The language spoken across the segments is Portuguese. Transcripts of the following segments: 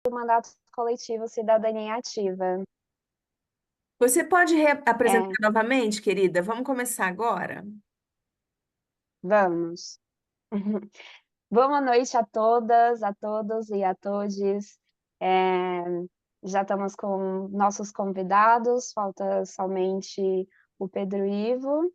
do mandato coletivo Cidadania Ativa. Você pode É, apresentar novamente, querida? Vamos começar agora? vamos. Boa noite a todas, a todos e a todes. É, já estamos com nossos convidados, falta somente o Pedro Ivo.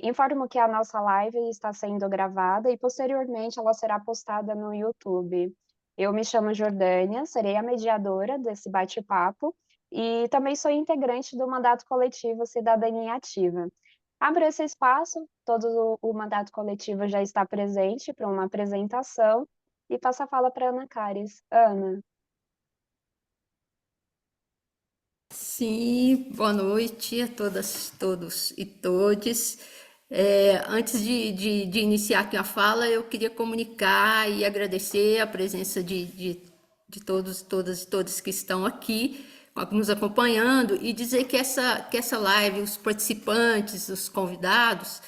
Informo que a nossa live está sendo gravada e posteriormente ela será postada no YouTube. Eu me chamo Jordânia, serei a mediadora desse bate-papo e também sou integrante do mandato coletivo Cidadania Ativa. Abro esse espaço, todo o mandato coletivo já está presente para uma apresentação e passo a fala para Ana Cares. Ana. Sim, boa noite a todas, todos e todes. Antes de iniciar aqui a fala, eu queria comunicar e agradecer a presença de todos, todas e todos que estão aqui nos acompanhando e dizer que essa live, os participantes, os convidados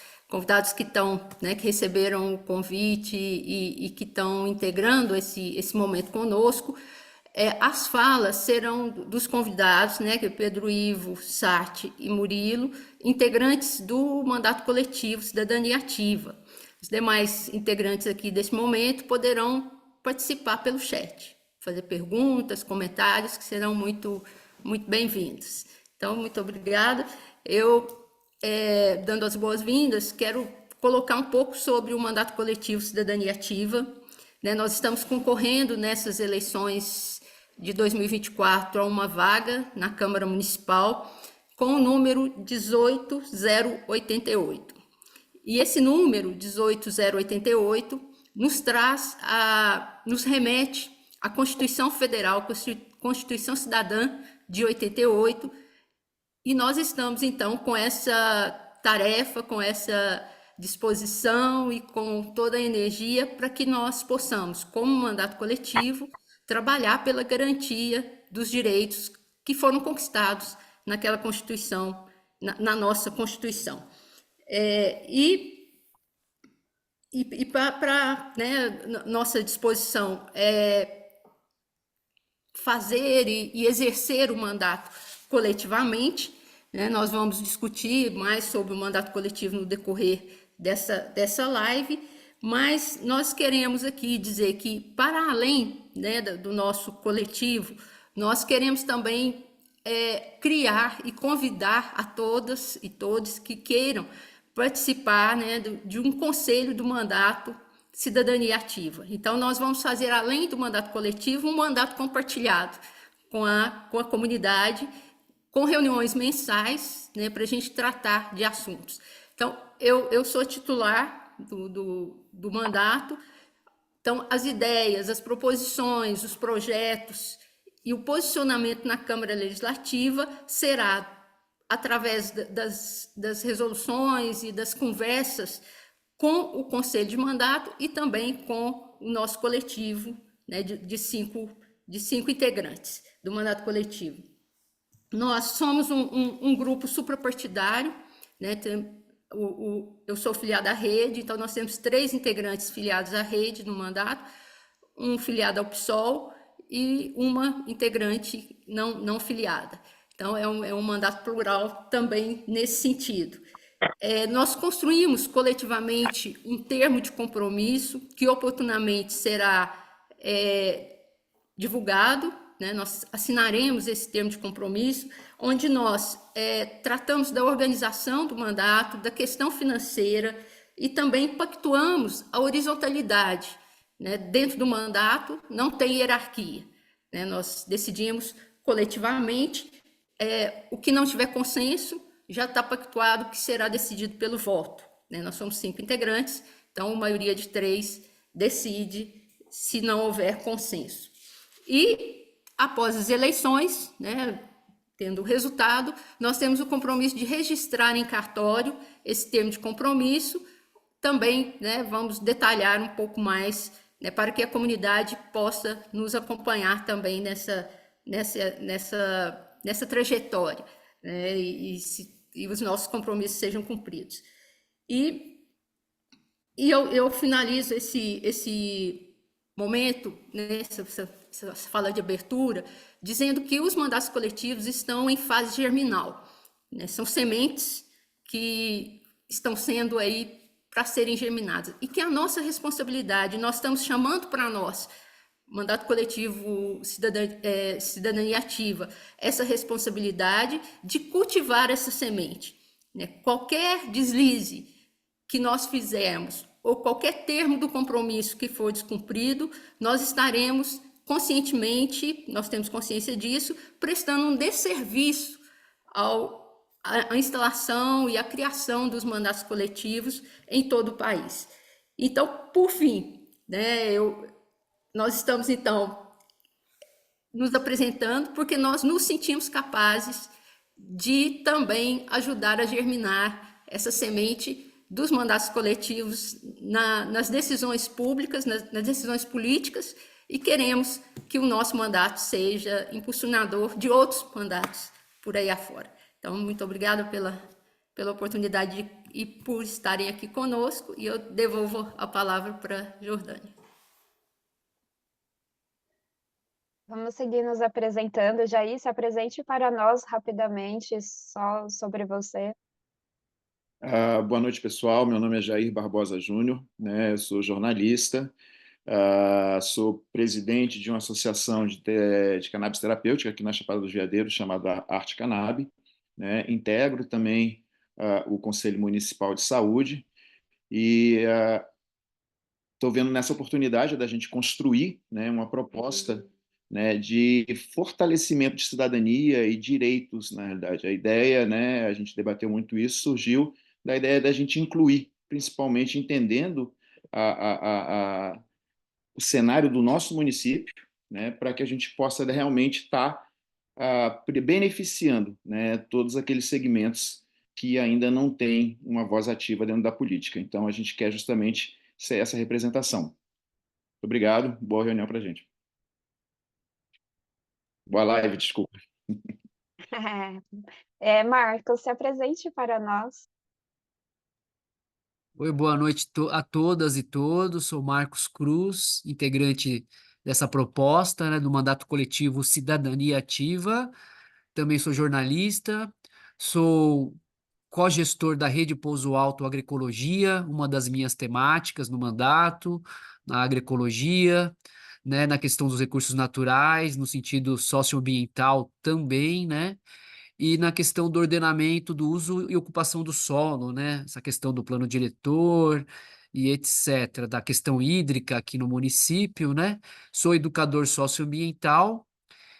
que estão, né, que receberam o convite e que estão integrando esse momento conosco, as falas serão dos convidados, né, que é Pedro Ivo, Sarti e Murilo, integrantes do mandato coletivo Cidadania Ativa. Os demais integrantes aqui desse momento poderão participar pelo chat, fazer perguntas, comentários, que serão muito, muito bem-vindos. Então, muito obrigada. Dando as boas-vindas, quero colocar um pouco sobre o mandato coletivo Cidadania Ativa. Né, nós estamos concorrendo nessas eleições de 2024 a uma vaga na Câmara Municipal com o número 18088. E esse número 18088 nos remete à Constituição Federal, Constituição Cidadã de 88, e nós estamos então com essa tarefa, com essa disposição e com toda a energia para que nós possamos, como mandato coletivo, trabalhar pela garantia dos direitos que foram conquistados naquela Constituição, na nossa Constituição. Para, né, nossa disposição fazer e exercer o mandato coletivamente, né, nós vamos discutir mais sobre o mandato coletivo no decorrer dessa live, mas nós queremos aqui dizer que, para além, né, do nosso coletivo, nós queremos também criar e convidar a todas e todos que queiram participar, né, de um conselho do mandato Cidadania Ativa. Então, nós vamos fazer, além do mandato coletivo, um mandato compartilhado com a comunidade, com reuniões mensais, né, para a gente tratar de assuntos. Então, eu sou titular do mandato, então as ideias, as proposições, os projetos e o posicionamento na Câmara Legislativa será através das resoluções e das conversas com o Conselho de Mandato e também com o nosso coletivo, né, de cinco integrantes do mandato coletivo. Nós somos um grupo suprapartidário, né, eu sou filiada à rede, então nós temos 3 integrantes filiados à rede no mandato, um filiado ao PSOL e uma integrante não filiada. Então, é um mandato plural também nesse sentido. Nós construímos coletivamente um termo de compromisso que oportunamente será divulgado, né? Nós assinaremos esse termo de compromisso, onde nós tratamos da organização do mandato, da questão financeira e também pactuamos a horizontalidade, né? Dentro do mandato não tem hierarquia, né? Nós decidimos coletivamente, o que não tiver consenso já está pactuado que será decidido pelo voto, né? Nós somos 5 integrantes, então a maioria de 3 decide se não houver consenso. E após as eleições, né, tendo o resultado, nós temos o compromisso de registrar em cartório esse termo de compromisso. Também, né, vamos detalhar um pouco mais, né, para que a comunidade possa nos acompanhar também nessa trajetória, né, e os nossos compromissos sejam cumpridos. E eu finalizo esse momento, né, essa essa fala de abertura, dizendo que os mandatos coletivos estão em fase germinal, né? São sementes que estão sendo aí para serem germinadas, e que é a nossa responsabilidade, nós estamos chamando para nós, mandato coletivo, cidadania ativa, essa responsabilidade de cultivar essa semente, né? Qualquer deslize que nós fizermos, ou qualquer termo do compromisso que for descumprido, nós estaremos conscientemente, nós temos consciência disso, prestando um desserviço à instalação e à criação dos mandatos coletivos em todo o país. Então, por fim, né, nós estamos, então, nos apresentando porque nós nos sentimos capazes de também ajudar a germinar essa semente dos mandatos coletivos nas decisões públicas, nas decisões políticas, e queremos que o nosso mandato seja impulsionador de outros mandatos por aí afora. Então, muito obrigada pela oportunidade e por estarem aqui conosco, e eu devolvo a palavra para Jordânia. Vamos seguir nos apresentando. Jair, se apresente para nós rapidamente, só sobre você. Boa noite, pessoal. Meu nome é Jair Barbosa Júnior, né? Eu sou jornalista, sou presidente de uma associação de cannabis terapêutica aqui na Chapada dos Veadeiros, chamada Arte Cannabis, né? Integro também o Conselho Municipal de Saúde e estou vendo nessa oportunidade da gente construir, né, uma proposta, né, de fortalecimento de cidadania e direitos, na realidade. A ideia, né, a gente debateu muito isso, surgiu da ideia da gente incluir, principalmente entendendo o cenário do nosso município, né, para que a gente possa realmente estar beneficiando, né, todos aqueles segmentos que ainda não têm uma voz ativa dentro da política. Então, a gente quer justamente ser essa representação. Muito obrigado, boa reunião para a gente. Boa live, desculpa. Marcos, se apresente para nós. Oi, boa noite a todas e todos. Sou Marcos Cruz, integrante dessa proposta, né, do mandato coletivo Cidadania Ativa. Também sou jornalista, sou co-gestor da Rede Pouso Alto Agroecologia, uma das minhas temáticas no mandato, na agroecologia, né, na questão dos recursos naturais, no sentido socioambiental também, né? E na questão do ordenamento do uso e ocupação do solo, né? Essa questão do plano diretor e etc., da questão hídrica aqui no município, né? Sou educador socioambiental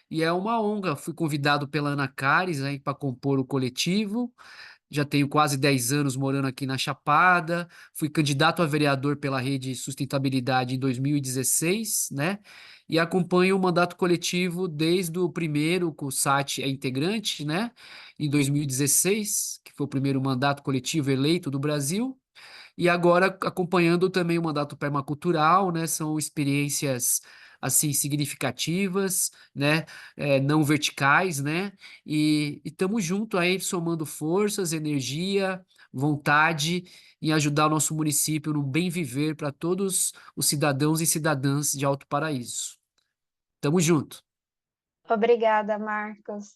e é uma honra. Fui convidado pela Ana Cares, né, para compor o coletivo. Já tenho quase 10 anos morando aqui na Chapada, fui candidato a vereador pela Rede Sustentabilidade em 2016, né? E acompanho o mandato coletivo desde o primeiro, que o SAT é integrante, né? Em 2016, que foi o primeiro mandato coletivo eleito do Brasil. E agora acompanhando também o mandato permacultural, né? São experiências assim significativas, né? Não verticais, né? E estamos junto aí somando forças, energia, vontade em ajudar o nosso município no bem viver para todos os cidadãos e cidadãs de Alto Paraíso. Tamo junto. Obrigada, Marcos.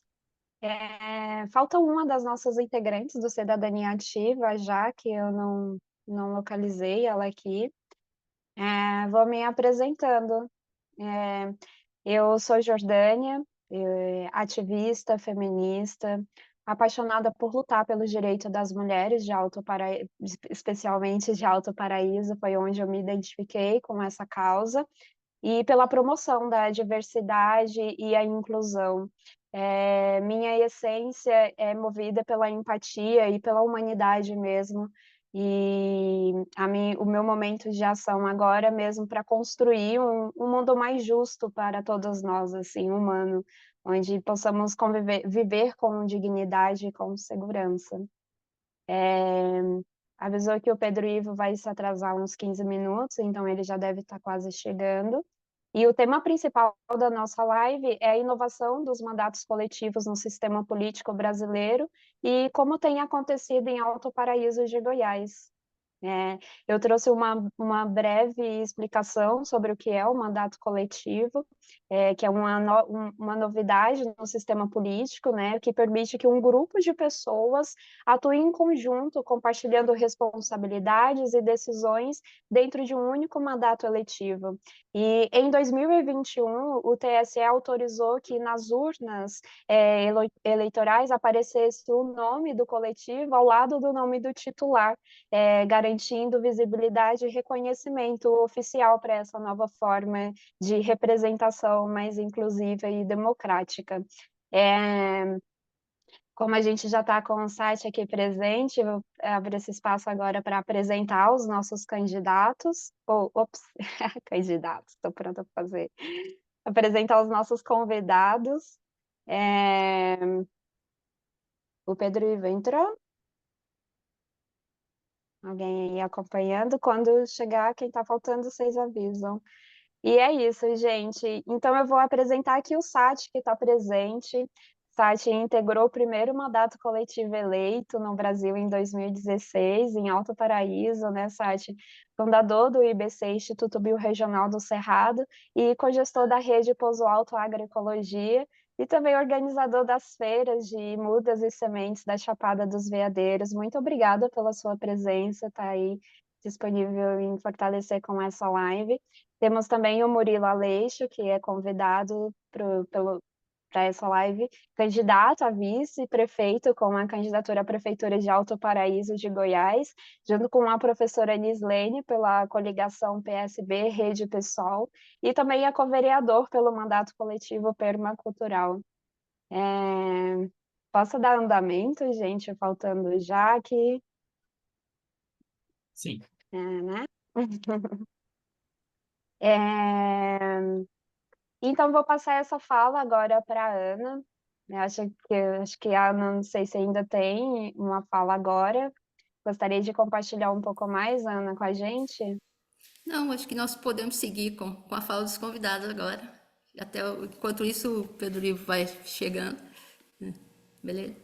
Falta uma das nossas integrantes do Cidadania Ativa, já que eu não localizei ela aqui. Vou me apresentando. Eu sou Jordânia, ativista, feminista, apaixonada por lutar pelos direitos das mulheres de Alto Paraíso, especialmente de Alto Paraíso, foi onde eu me identifiquei com essa causa, e pela promoção da diversidade e a inclusão. Minha essência é movida pela empatia e pela humanidade mesmo, e o meu momento de ação agora é mesmo para construir um mundo mais justo para todos nós, assim, humano, onde possamos viver com dignidade e com segurança. Avisou que o Pedro Ivo vai se atrasar uns 15 minutos, então ele já deve estar quase chegando. E o tema principal da nossa live é a inovação dos mandatos coletivos no sistema político brasileiro e como tem acontecido em Alto Paraíso de Goiás. Eu trouxe uma breve explicação sobre o que é o mandato coletivo, que é uma novidade no sistema político, né, que permite que um grupo de pessoas atue em conjunto, compartilhando responsabilidades e decisões dentro de um único mandato eletivo. E em 2021, o TSE autorizou que nas urnas eleitorais aparecesse o nome do coletivo ao lado do nome do titular, garantindo visibilidade e reconhecimento oficial para essa nova forma de representação mais inclusiva e democrática. Como a gente já está com o site aqui presente, eu vou abrir esse espaço agora para apresentar os nossos candidatos. Candidatos, estou pronta para fazer. Apresentar os nossos convidados. O Pedro Ivo entrou? Alguém aí acompanhando? Quando chegar, quem está faltando, vocês avisam. E é isso, gente. Então, eu vou apresentar aqui o Sati, que está presente. O Sati integrou o primeiro mandato coletivo eleito no Brasil em 2016, em Alto Paraíso, né, Sati? Fundador do IBC, Instituto Biorregional do Cerrado, e cogestor da rede Pouso Alto Agroecologia, e também organizador das feiras de mudas e sementes da Chapada dos Veadeiros. Muito obrigada pela sua presença, está aí disponível em fortalecer com essa live. Temos também o Murilo Aleixo, que é convidado para essa live, candidato a vice-prefeito com a candidatura à Prefeitura de Alto Paraíso de Goiás, junto com a professora Nislene, pela coligação PSB Rede PSOL, e também é co-vereador pelo mandato coletivo Permacultural. Posso dar andamento, gente? Faltando já aqui. Sim. Né? Então, vou passar essa fala agora para a Ana. Eu acho que a Ana, não sei se ainda tem uma fala agora. Gostaria de compartilhar um pouco mais, Ana, com a gente? Não, acho que nós podemos seguir com a fala dos convidados agora. Enquanto isso, o Pedro Ivo vai chegando. Beleza?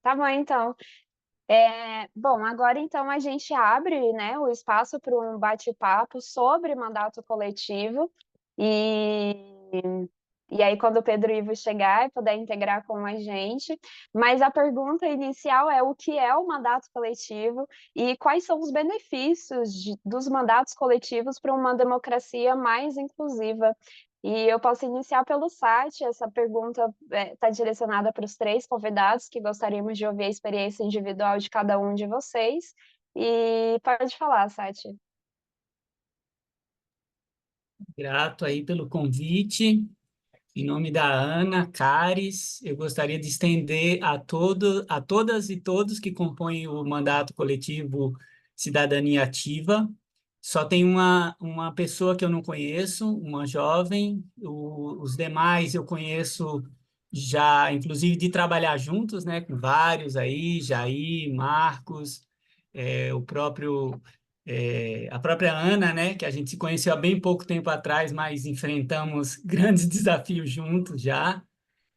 Tá bom, então. Bom, agora então a gente abre, né, o espaço para um bate-papo sobre mandato coletivo e aí quando o Pedro Ivo chegar e puder integrar com a gente, mas a pergunta inicial é o que é o mandato coletivo e quais são os benefícios dos mandatos coletivos para uma democracia mais inclusiva. E eu posso iniciar pelo site. Essa pergunta está direcionada para os três convidados, que gostaríamos de ouvir a experiência individual de cada um de vocês. E pode falar, Sati. Grato aí pelo convite. Em nome da Ana Cares, eu gostaria de estender a todas e todos que compõem o mandato coletivo Cidadania Ativa. Só tem uma pessoa que eu não conheço, uma jovem. Os demais eu conheço já, inclusive de trabalhar juntos, né, com vários aí, Jair, Marcos, o próprio a própria Ana, né, que a gente se conheceu há bem pouco tempo atrás, mas enfrentamos grandes desafios juntos já.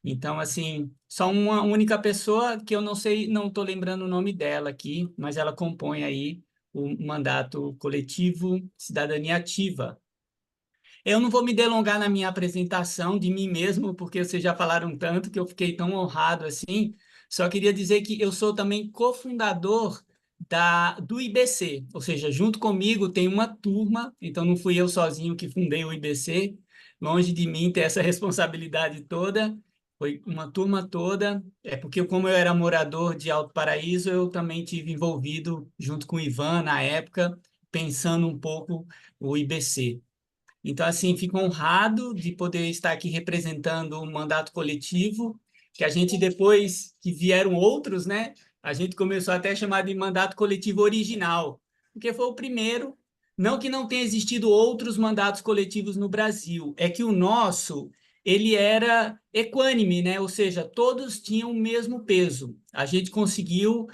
Então, assim, só uma única pessoa que eu não sei, não estou lembrando o nome dela aqui, mas ela compõe aí o mandato coletivo Cidadania Ativa. Eu não vou me delongar na minha apresentação de mim mesmo, porque vocês já falaram tanto que eu fiquei tão honrado assim. Só queria dizer que eu sou também cofundador do IBC, ou seja, junto comigo tem uma turma, então não fui eu sozinho que fundei o IBC, longe de mim ter essa responsabilidade toda, foi uma turma toda, porque como eu era morador de Alto Paraíso, eu também tive envolvido junto com o Ivan na época, pensando um pouco o IBC. Então, assim, fico honrado de poder estar aqui representando o mandato coletivo, que a gente, depois que vieram outros, né, a gente começou até a chamar de mandato coletivo original, porque foi o primeiro. Não que não tenha existido outros mandatos coletivos no Brasil, é que o nosso, ele era equânime, né? Ou seja, todos tinham o mesmo peso. A gente conseguiu,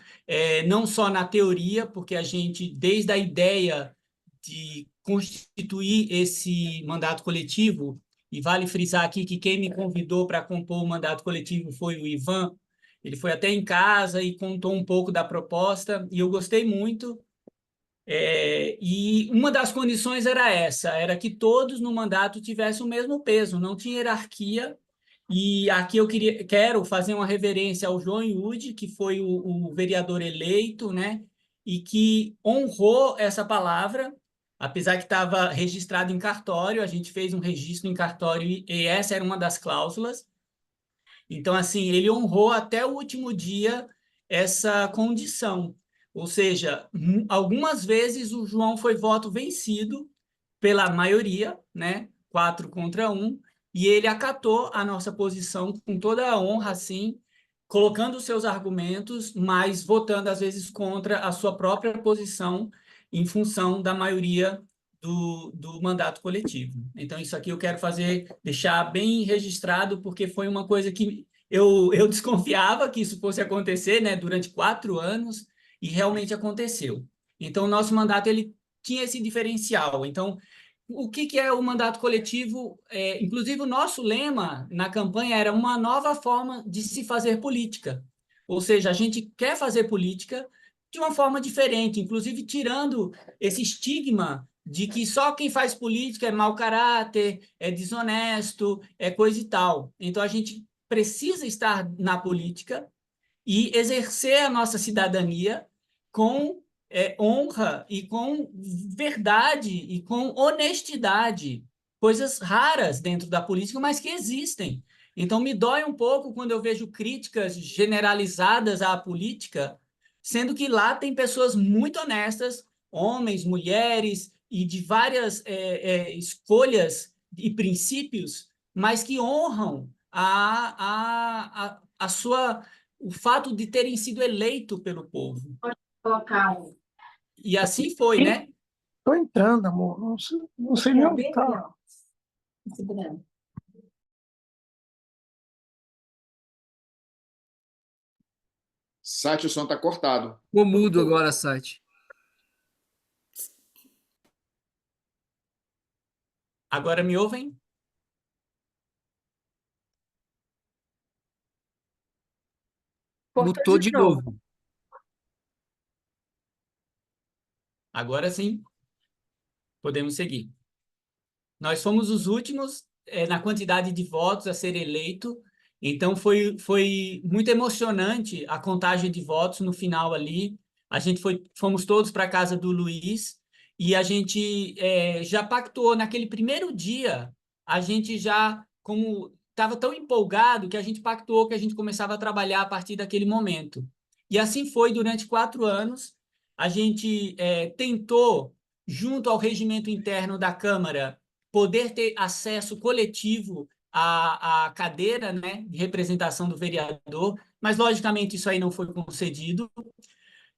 não só na teoria, porque a gente, desde a ideia de constituir esse mandato coletivo, e vale frisar aqui que quem me convidou para compor o mandato coletivo foi o Ivan. Ele foi até em casa e contou um pouco da proposta, e eu gostei muito. E uma das condições era essa, era que todos no mandato tivessem o mesmo peso, não tinha hierarquia. E aqui eu quero fazer uma reverência ao João Iude, que foi o vereador eleito, né? E que honrou essa palavra, apesar que estava registrado em cartório, a gente fez um registro em cartório e essa era uma das cláusulas. Então, assim, ele honrou até o último dia essa condição. Ou seja, algumas vezes o João foi voto vencido pela maioria, né? 4 contra 1, e ele acatou a nossa posição com toda a honra, assim, colocando os seus argumentos, mas votando, às vezes, contra a sua própria posição em função da maioria do mandato coletivo. Então, isso aqui eu quero deixar bem registrado, porque foi uma coisa que eu desconfiava que isso fosse acontecer, né, durante 4 anos, e realmente aconteceu. Então, o nosso mandato ele tinha esse diferencial. Então, o que é o mandato coletivo? Inclusive, o nosso lema na campanha era uma nova forma de se fazer política. Ou seja, a gente quer fazer política de uma forma diferente, inclusive tirando esse estigma de que só quem faz política é mau caráter, é desonesto, é coisa e tal. Então, a gente precisa estar na política e exercer a nossa cidadania com honra e com verdade e com honestidade, coisas raras dentro da política, mas que existem. Então, me dói um pouco quando eu vejo críticas generalizadas à política, sendo que lá tem pessoas muito honestas, homens, mulheres, e de várias escolhas e princípios, mas que honram a sua o fato de terem sido eleitos pelo povo. E assim foi, né? Estou entrando, amor. Não sei nem onde está. Sati, o som está cortado. Ficou mudo agora, Sati. Agora me ouvem? Cortou Mutou de de novo. novo. Agora sim, podemos seguir. Nós fomos os últimos na quantidade de votos a ser eleito, então foi muito emocionante a contagem de votos no final ali. A gente fomos todos para a casa do Luiz e a gente já pactuou naquele primeiro dia, a gente já, como estava tão empolgado, que a gente pactuou que a gente começava a trabalhar a partir daquele momento. E assim foi durante 4 anos. A gente tentou, junto ao regimento interno da Câmara, poder ter acesso coletivo à cadeira, né, de representação do vereador, mas, logicamente, isso aí não foi concedido.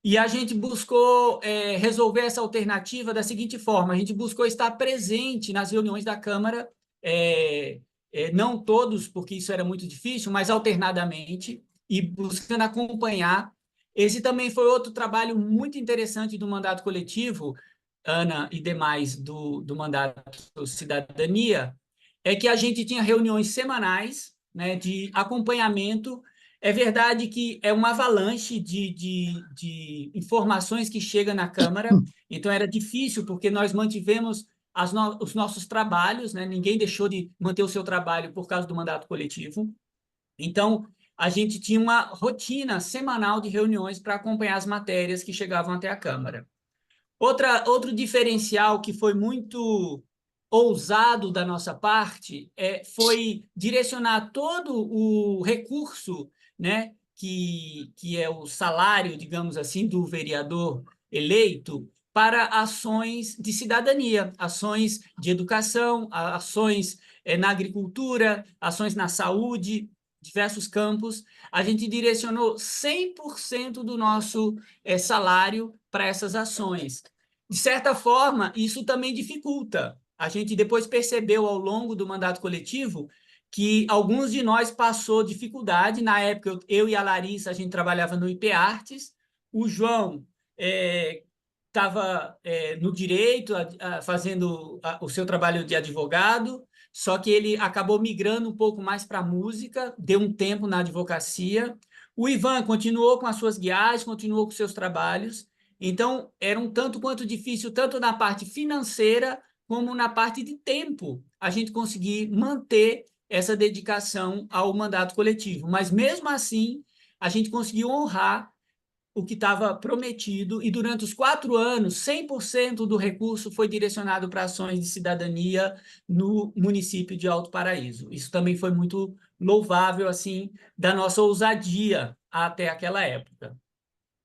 E a gente buscou resolver essa alternativa da seguinte forma: a gente buscou estar presente nas reuniões da Câmara, não todos, porque isso era muito difícil, mas alternadamente, e buscando acompanhar. Esse também foi outro trabalho muito interessante do mandato coletivo, Ana e demais do mandato Cidadania, é que a gente tinha reuniões semanais, né, de acompanhamento. É verdade que é uma avalanche de informações que chega na Câmara, então era difícil, porque nós mantivemos os nossos trabalhos, né? Ninguém deixou de manter o seu trabalho por causa do mandato coletivo. Então, a gente tinha uma rotina semanal de reuniões para acompanhar as matérias que chegavam até a Câmara. Outro diferencial que foi muito ousado da nossa parte foi direcionar todo o recurso, né, que é o salário, digamos assim, do vereador eleito para ações de cidadania, ações de educação, ações na agricultura, ações na saúde, diversos campos. A gente direcionou 100% do nosso salário para essas ações. De certa forma, isso também dificulta. A gente depois percebeu ao longo do mandato coletivo que alguns de nós passou dificuldade. Na época, eu e a Larissa, a gente trabalhava no IP Artes, o João estava no direito, fazendo o seu trabalho de advogado, só que ele acabou migrando um pouco mais para a música, deu um tempo na advocacia. O Ivan continuou com as suas guiagens, continuou com seus trabalhos, Então, era um tanto quanto difícil, tanto na parte financeira como na parte de tempo, a gente conseguir manter essa dedicação ao mandato coletivo. Mas, mesmo assim, a gente conseguiu honrar o que estava prometido, e durante os 4 anos, 100% do recurso foi direcionado para ações de cidadania no município de Alto Paraíso. Isso também foi muito louvável, assim, da nossa ousadia até aquela época.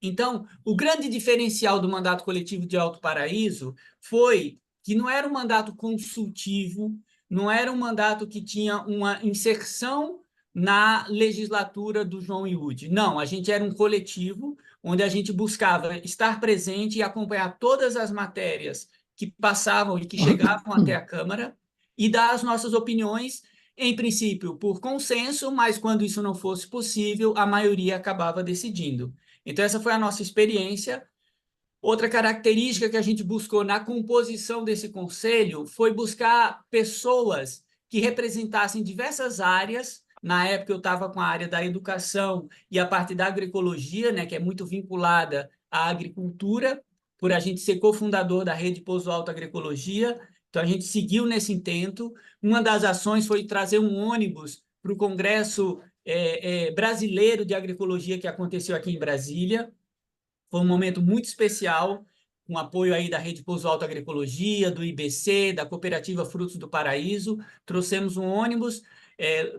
Então, o grande diferencial do mandato coletivo de Alto Paraíso foi que não era um mandato consultivo, não era um mandato que tinha uma inserção na legislatura do João Iude. Não, a gente era um coletivo onde a gente buscava estar presente e acompanhar todas as matérias que passavam e que chegavam até a Câmara e dar as nossas opiniões, em princípio, por consenso, mas quando isso não fosse possível, a maioria acabava decidindo. Então, essa foi a nossa experiência. Outra característica que a gente buscou na composição desse conselho foi buscar pessoas que representassem diversas áreas. Na época, eu estava com a área da educação e a parte da agroecologia, né, que é muito vinculada à agricultura, por a gente ser cofundador da Rede Pouso Alto Agroecologia. Então, a gente seguiu nesse intento. Uma das ações foi trazer um ônibus para o Congresso Brasileiro de Agroecologia, que aconteceu aqui em Brasília. Foi um momento muito especial, com apoio aí da Rede Pouso Alto Agroecologia, do IBC, da Cooperativa Frutos do Paraíso. Trouxemos um ônibus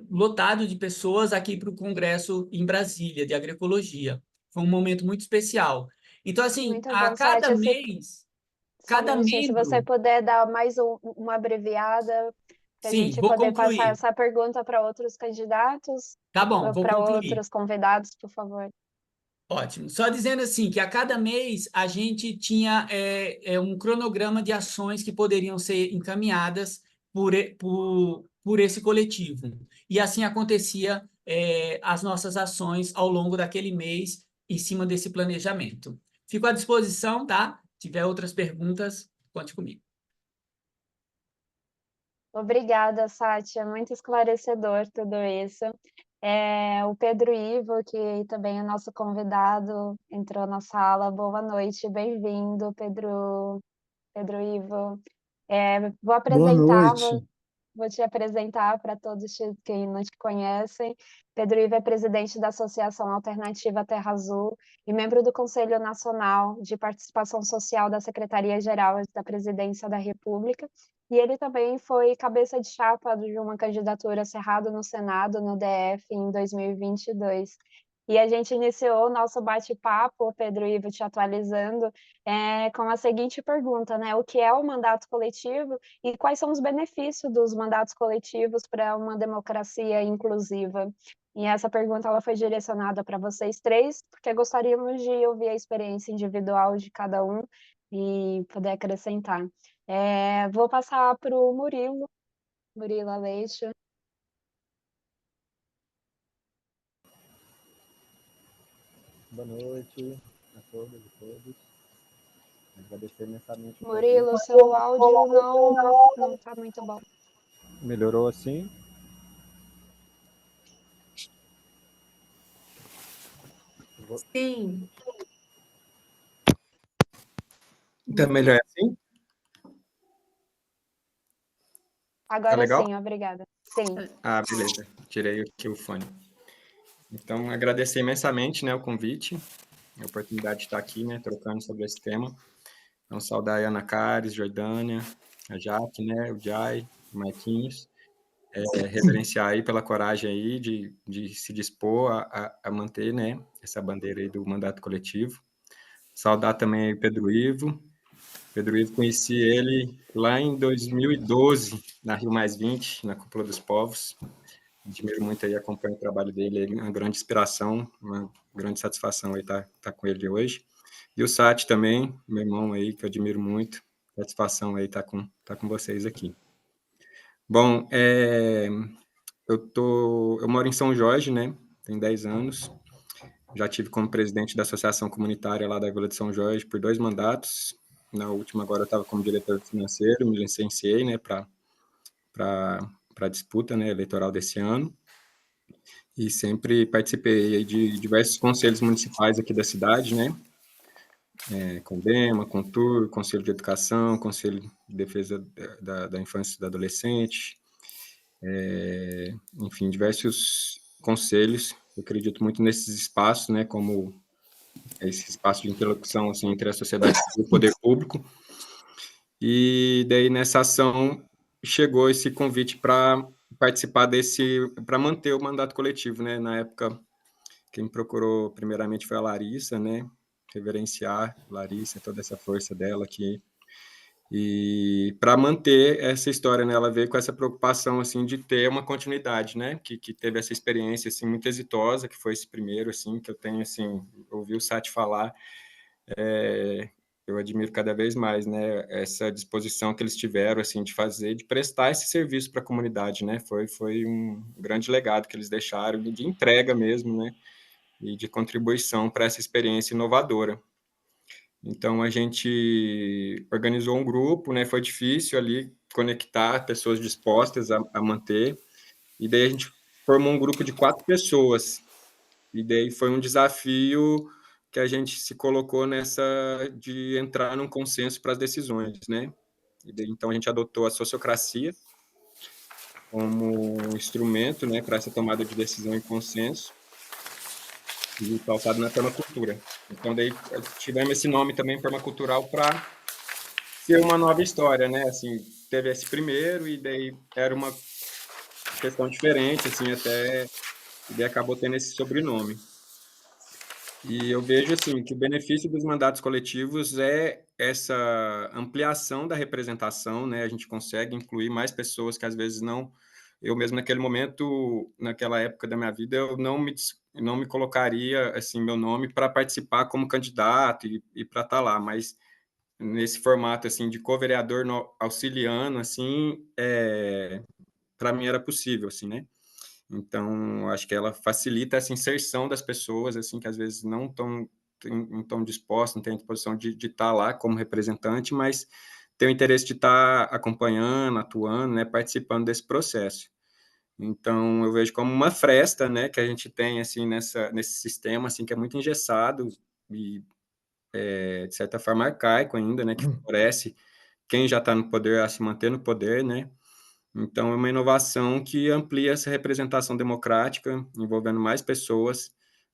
lotado de pessoas aqui para o Congresso em Brasília, de Agroecologia. Foi um momento muito especial. Então, assim, Muito a bom, cada Sátia. mês, Só um cada minutinho, se você membro... puder dar mais uma abreviada, para a Sim, gente vou poder passar concluir. essa pergunta para outros candidatos, Tá bom, vou para concluir. outros convidados, por favor. Ótimo. Só dizendo assim, que a cada mês a gente tinha um cronograma de ações que poderiam ser encaminhadas por esse coletivo. E assim acontecia as nossas ações ao longo daquele mês, em cima desse planejamento. Fico à disposição, tá? Se tiver outras perguntas, conte comigo. Obrigada, Sátia, muito esclarecedor tudo isso. O Pedro Ivo, que também é nosso convidado, entrou na sala. Boa noite, bem-vindo, Pedro Ivo. Vou Boa apresentar, noite. vou te apresentar para todos que não te conhecem. Pedro Ivo é presidente da Associação Alternativa Terra Azul e membro do Conselho Nacional de Participação Social da Secretaria-Geral da Presidência da República. E ele também foi cabeça de chapa de uma candidatura Cerrado no Senado, no DF, em 2022. E a gente iniciou o nosso bate-papo, Pedro Ivo, te atualizando, com a seguinte pergunta, né? O que é o mandato coletivo e quais são os benefícios dos mandatos coletivos para uma democracia inclusiva? E essa pergunta ela foi direcionada para vocês três, porque gostaríamos de ouvir a experiência individual de cada um e poder acrescentar. Vou passar para o Murilo Aleixo. Boa noite a todas e todos. Agradecer imensamente o Murilo, convite. seu áudio não está muito bom. Melhorou assim? Sim. Então, melhor assim? Agora legal? sim, obrigada. Sim. Ah, beleza. Tirei aqui o fone. Então, agradecer imensamente, né, o convite, a oportunidade de estar aqui, né, trocando sobre esse tema. Então, saudar a Ana Caris, Jordânia, a Jaque, né, o Jai, o Marquinhos. Reverenciar aí pela coragem aí de se dispor a manter, né, essa bandeira aí do mandato coletivo. Saudar também o Pedro Ivo. Pedro Ivo, conheci ele lá em 2012, na Rio +20, na Cúpula dos Povos. Admiro muito aí, acompanho o trabalho dele, ele é uma grande inspiração, uma grande satisfação aí estar com ele hoje. E o Sati também, meu irmão aí, que eu admiro muito, satisfação aí estar com vocês aqui. Bom, eu moro em São Jorge, né? Tenho 10 anos. Já tive como presidente da associação comunitária lá da Vila de São Jorge por 2 mandatos. Na última, agora eu estava como diretor financeiro, me licenciei, né, para a disputa, né, eleitoral desse ano. E sempre participei aí de diversos conselhos municipais aqui da cidade, né? CONDEMA, CONTUR, Conselho de Educação, Conselho de Defesa da Infância e do Adolescente, enfim, diversos conselhos. Eu acredito muito nesses espaços, né, como esse espaço de interlocução assim, entre a sociedade e o poder público. E daí, nessa ação, chegou esse convite para participar para manter o mandato coletivo, né? Na época, quem me procurou primeiramente foi a Larissa, né? Reverenciar Larissa, toda essa força dela aqui. E para manter essa história, né? Ela veio com essa preocupação, assim, de ter uma continuidade, né? Que teve essa experiência, assim, muito exitosa, que foi esse primeiro, assim, que eu tenho, assim, ouvi o Sati falar, eu admiro cada vez mais, né, essa disposição que eles tiveram, assim, de fazer, de prestar esse serviço para a comunidade, né, foi um grande legado que eles deixaram, de entrega mesmo, né, e de contribuição para essa experiência inovadora. Então, a gente organizou um grupo, né, foi difícil ali conectar pessoas dispostas a manter, e daí a gente formou um grupo de 4 pessoas, e daí foi um desafio que a gente se colocou nessa de entrar num consenso para as decisões, né? E daí, então a gente adotou a sociocracia como instrumento, né, para essa tomada de decisão em consenso e pautado na permacultura. Então daí tivemos esse nome também permacultural para ser uma nova história, né? Assim, teve esse primeiro e daí era uma questão diferente, assim, até e daí acabou tendo esse sobrenome. E eu vejo assim que o benefício dos mandatos coletivos é essa ampliação da representação, né? A gente consegue incluir mais pessoas que às vezes não. Eu mesmo naquele momento, naquela época da minha vida, eu não me colocaria assim meu nome para participar como candidato e para estar lá, mas nesse formato assim de co-vereador auxiliando assim, para mim era possível assim, né? Então, acho que ela facilita essa inserção das pessoas, assim, que às vezes não estão dispostas, não têm a disposição de estar lá como representante, mas tem o interesse de estar acompanhando, atuando, né, participando desse processo. Então, eu vejo como uma fresta, né, que a gente tem, assim, nesse sistema, assim, que é muito engessado e, de certa forma, arcaico ainda, né, que favorece quem já está no poder a se manter no poder, né, então, é uma inovação que amplia essa representação democrática, envolvendo mais pessoas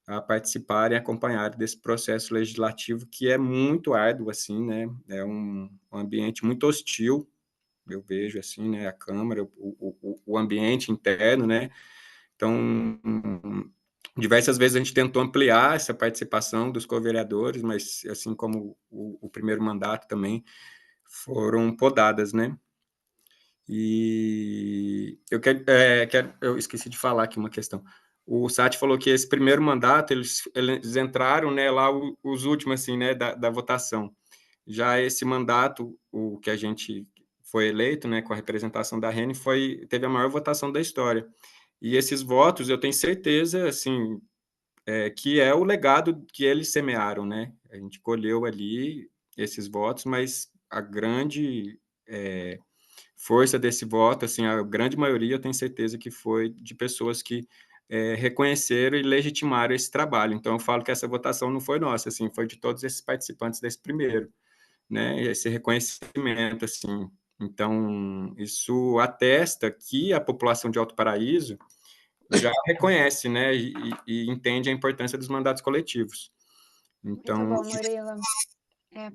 a participarem e acompanharem desse processo legislativo, que é muito árduo, assim, né? É um ambiente muito hostil, eu vejo, assim, né? A Câmara, o ambiente interno, né? Então, diversas vezes a gente tentou ampliar essa participação dos co-vereadores, mas, assim como o primeiro mandato também, foram podadas, né? E eu esqueci de falar aqui uma questão. O Sati falou que esse primeiro mandato eles entraram, né, lá os últimos assim, né, da votação. Já esse mandato, o que a gente foi eleito, né, com a representação da Rene, teve a maior votação da história. E esses votos, eu tenho certeza, assim, que é o legado que eles semearam, né? A gente colheu ali esses votos, mas a grande força desse voto, assim, a grande maioria eu tenho certeza que foi de pessoas que reconheceram e legitimaram esse trabalho. Então, eu falo que essa votação não foi nossa, assim, foi de todos esses participantes desse primeiro, né? Esse reconhecimento, assim. Então, isso atesta que a população de Alto Paraíso já reconhece, né, e entende a importância dos mandatos coletivos. Muito Então, bom, Murilo.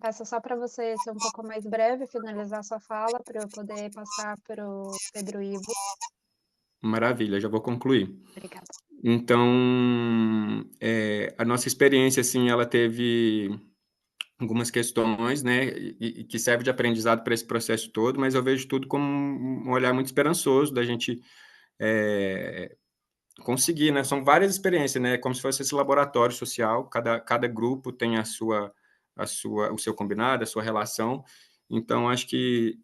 Peço só para você ser um pouco mais breve, finalizar sua fala, para eu poder passar para o Pedro Ivo. maravilha, já vou concluir. Obrigada. Então, a nossa experiência, assim, ela teve algumas questões, né, e que serve de aprendizado para esse processo todo, mas eu vejo tudo como um olhar muito esperançoso da gente conseguir, né, são várias experiências, né, como se fosse esse laboratório social, cada grupo tem o seu combinado, a sua relação, então acho que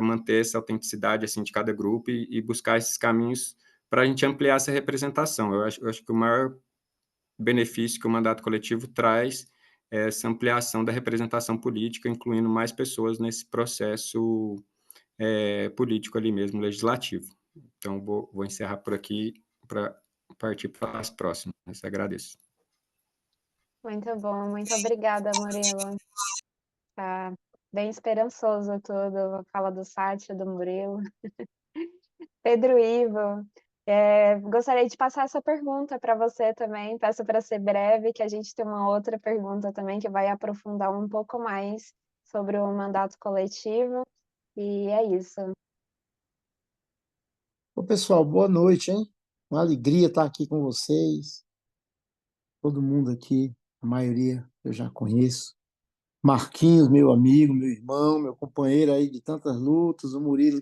manter essa autenticidade, assim, de cada grupo e buscar esses caminhos para a gente ampliar essa representação. Eu acho que o maior benefício que o mandato coletivo traz é essa ampliação da representação política, incluindo mais pessoas nesse processo político ali mesmo, legislativo. Então, vou encerrar por aqui para partir para as próximas. Agradeço. Muito bom, muito obrigada, Murilo. Tá bem esperançoso tudo, a fala do Sátio, do Murilo. Pedro Ivo, gostaria de passar essa pergunta para você também, peço para ser breve, que a gente tem uma outra pergunta também que vai aprofundar um pouco mais sobre o mandato coletivo, e é isso. Ô, pessoal, boa noite, hein? Uma alegria estar aqui com vocês. Todo mundo aqui, a maioria eu já conheço. Marquinhos, meu amigo, meu irmão, meu companheiro aí de tantas lutas, o Murilo,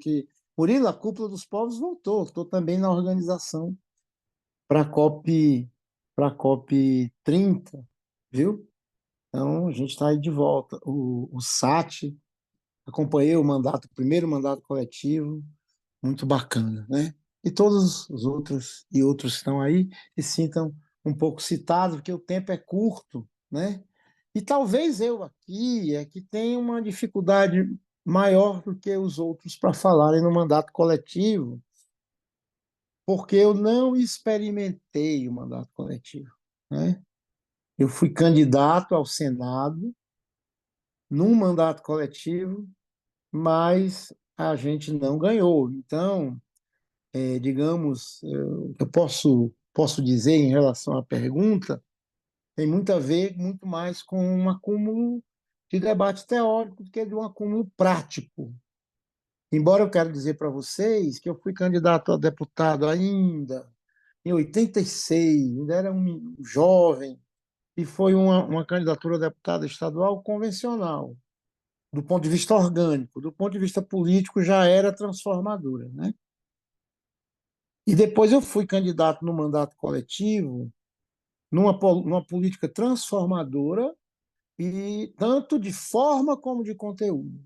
Murilo, a Cúpula dos Povos voltou. Estou também na organização para para COP 30, viu? Então, a gente está aí de volta. O Sati, acompanhei o primeiro mandato coletivo, muito bacana, né? E todos os outros e outros que estão aí se sintam um pouco citados, porque o tempo é curto, né? E talvez eu aqui é que tenha uma dificuldade maior do que os outros para falarem no mandato coletivo, porque eu não experimentei o mandato coletivo, né? Eu fui candidato ao Senado num mandato coletivo, mas a gente não ganhou. Então, digamos, eu posso dizer em relação à pergunta, tem muito a ver, muito mais com um acúmulo de debate teórico do que de um acúmulo prático. Embora eu quero dizer para vocês que eu fui candidato a deputado ainda em 86, ainda era um jovem, e foi uma candidatura a deputado estadual convencional, do ponto de vista orgânico. Do ponto de vista político, já era transformadora, né? E depois eu fui candidato no mandato coletivo, numa política transformadora, e tanto de forma como de conteúdo,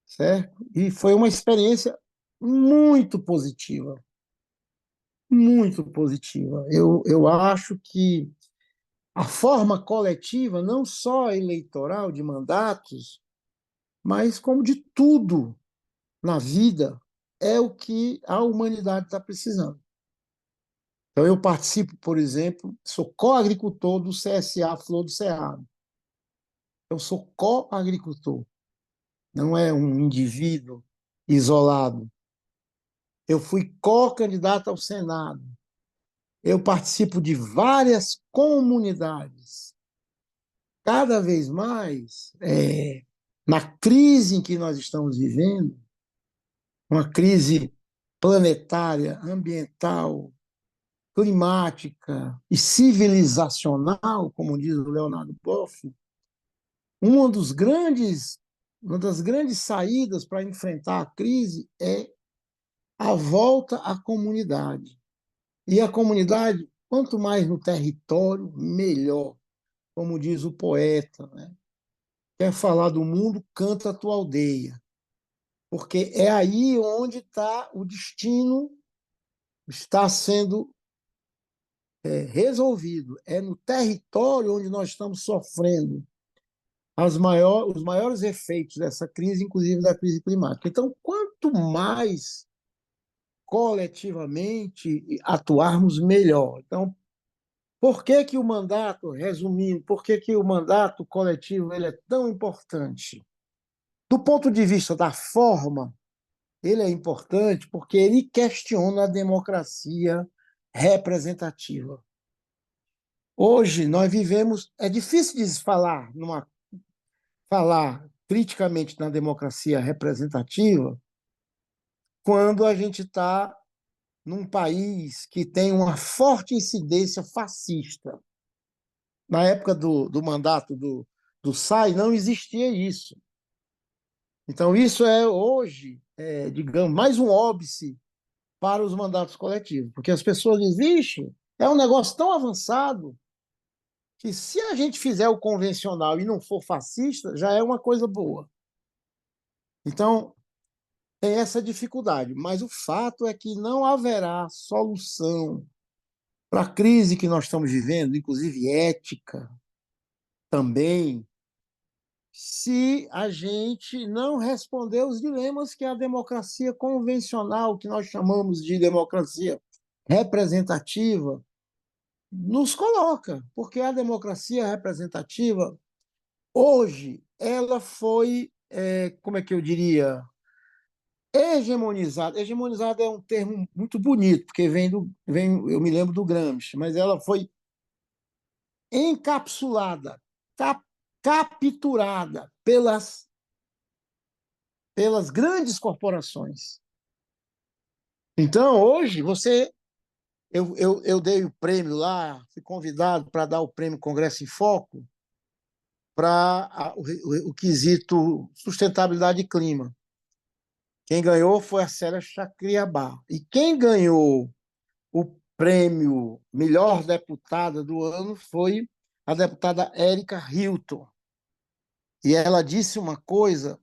certo? E foi uma experiência muito positiva, muito positiva. Eu acho que a forma coletiva, não só eleitoral de mandatos, mas como de tudo na vida, é o que a humanidade está precisando. Então, eu participo, por exemplo, sou co-agricultor do CSA Flor do Cerrado. Eu sou co-agricultor, não é um indivíduo isolado. Eu fui co-candidato ao Senado. Eu participo de várias comunidades. Cada vez mais, na crise em que nós estamos vivendo, uma crise planetária, ambiental, climática e civilizacional, como diz o Leonardo Boff, uma das grandes saídas para enfrentar a crise é a volta à comunidade. E a comunidade, quanto mais no território, melhor, como diz o poeta, né? Quer falar do mundo, canta a tua aldeia, porque é aí onde está o destino, está sendo resolvido, é no território onde nós estamos sofrendo os maiores efeitos dessa crise, inclusive da crise climática. Então, quanto mais coletivamente atuarmos, melhor. Então, por que que o mandato, resumindo, por que que o mandato coletivo ele é tão importante? Do ponto de vista da forma, ele é importante porque ele questiona a democracia representativa. Hoje nós vivemos, é difícil de falar criticamente na democracia representativa quando a gente está num país que tem uma forte incidência fascista. Na época do mandato do SAI, não existia isso. Então, isso é hoje, digamos, mais um óbice para os mandatos coletivos, porque as pessoas dizem, vixe, é um negócio tão avançado que se a gente fizer o convencional e não for fascista, já é uma coisa boa. Então, tem essa dificuldade, mas o fato é que não haverá solução para a crise que nós estamos vivendo, inclusive ética também, se a gente não responder os dilemas que a democracia convencional, que nós chamamos de democracia representativa, nos coloca, porque a democracia representativa, hoje, ela foi, como é que eu diria, hegemonizada. Hegemonizada é um termo muito bonito, porque eu me lembro do Gramsci, mas ela foi encapsulada, capturada pelas grandes corporações. Então, hoje, eu dei o prêmio lá, fui convidado para dar o prêmio Congresso em Foco para o quesito sustentabilidade e clima. Quem ganhou foi a Célia Chacriabá. E quem ganhou o prêmio Melhor Deputada do ano foi a deputada Érica Hilton. E ela disse uma coisa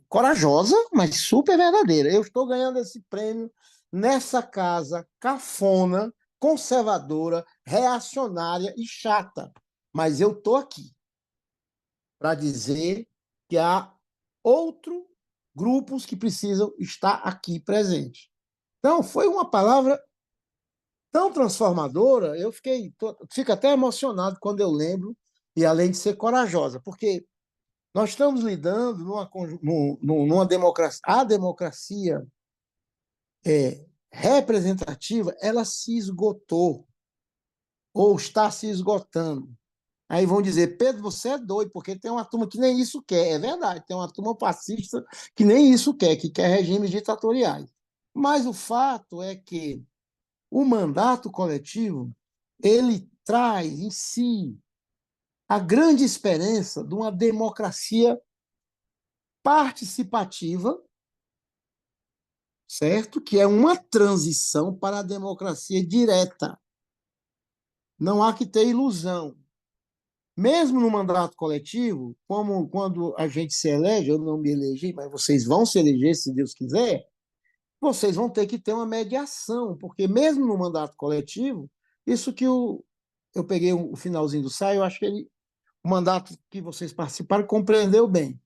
corajosa, mas super verdadeira. Eu estou ganhando esse prêmio nessa casa cafona, conservadora, reacionária e chata. Mas eu estou aqui para dizer que há outros grupos que precisam estar aqui presentes. Então, foi uma palavra tão transformadora, fico até emocionado quando eu lembro, e além de ser corajosa, porque nós estamos lidando numa democracia. A democracia representativa, ela se esgotou, ou está se esgotando. Aí vão dizer, Pedro, você é doido, porque tem uma turma que nem isso quer. É verdade, tem uma turma fascista que nem isso quer, que quer regimes ditatoriais. Mas o fato é que o mandato coletivo, ele traz em si a grande esperança de uma democracia participativa, certo? Que é uma transição para a democracia direta. Não há que ter ilusão. Mesmo no mandato coletivo, como quando a gente se elege, eu não me elegi, mas vocês vão se eleger, se Deus quiser, vocês vão ter que ter uma mediação, porque mesmo no mandato coletivo, isso que eu peguei o finalzinho do saio, eu acho que o mandato que vocês participaram compreendeu bem.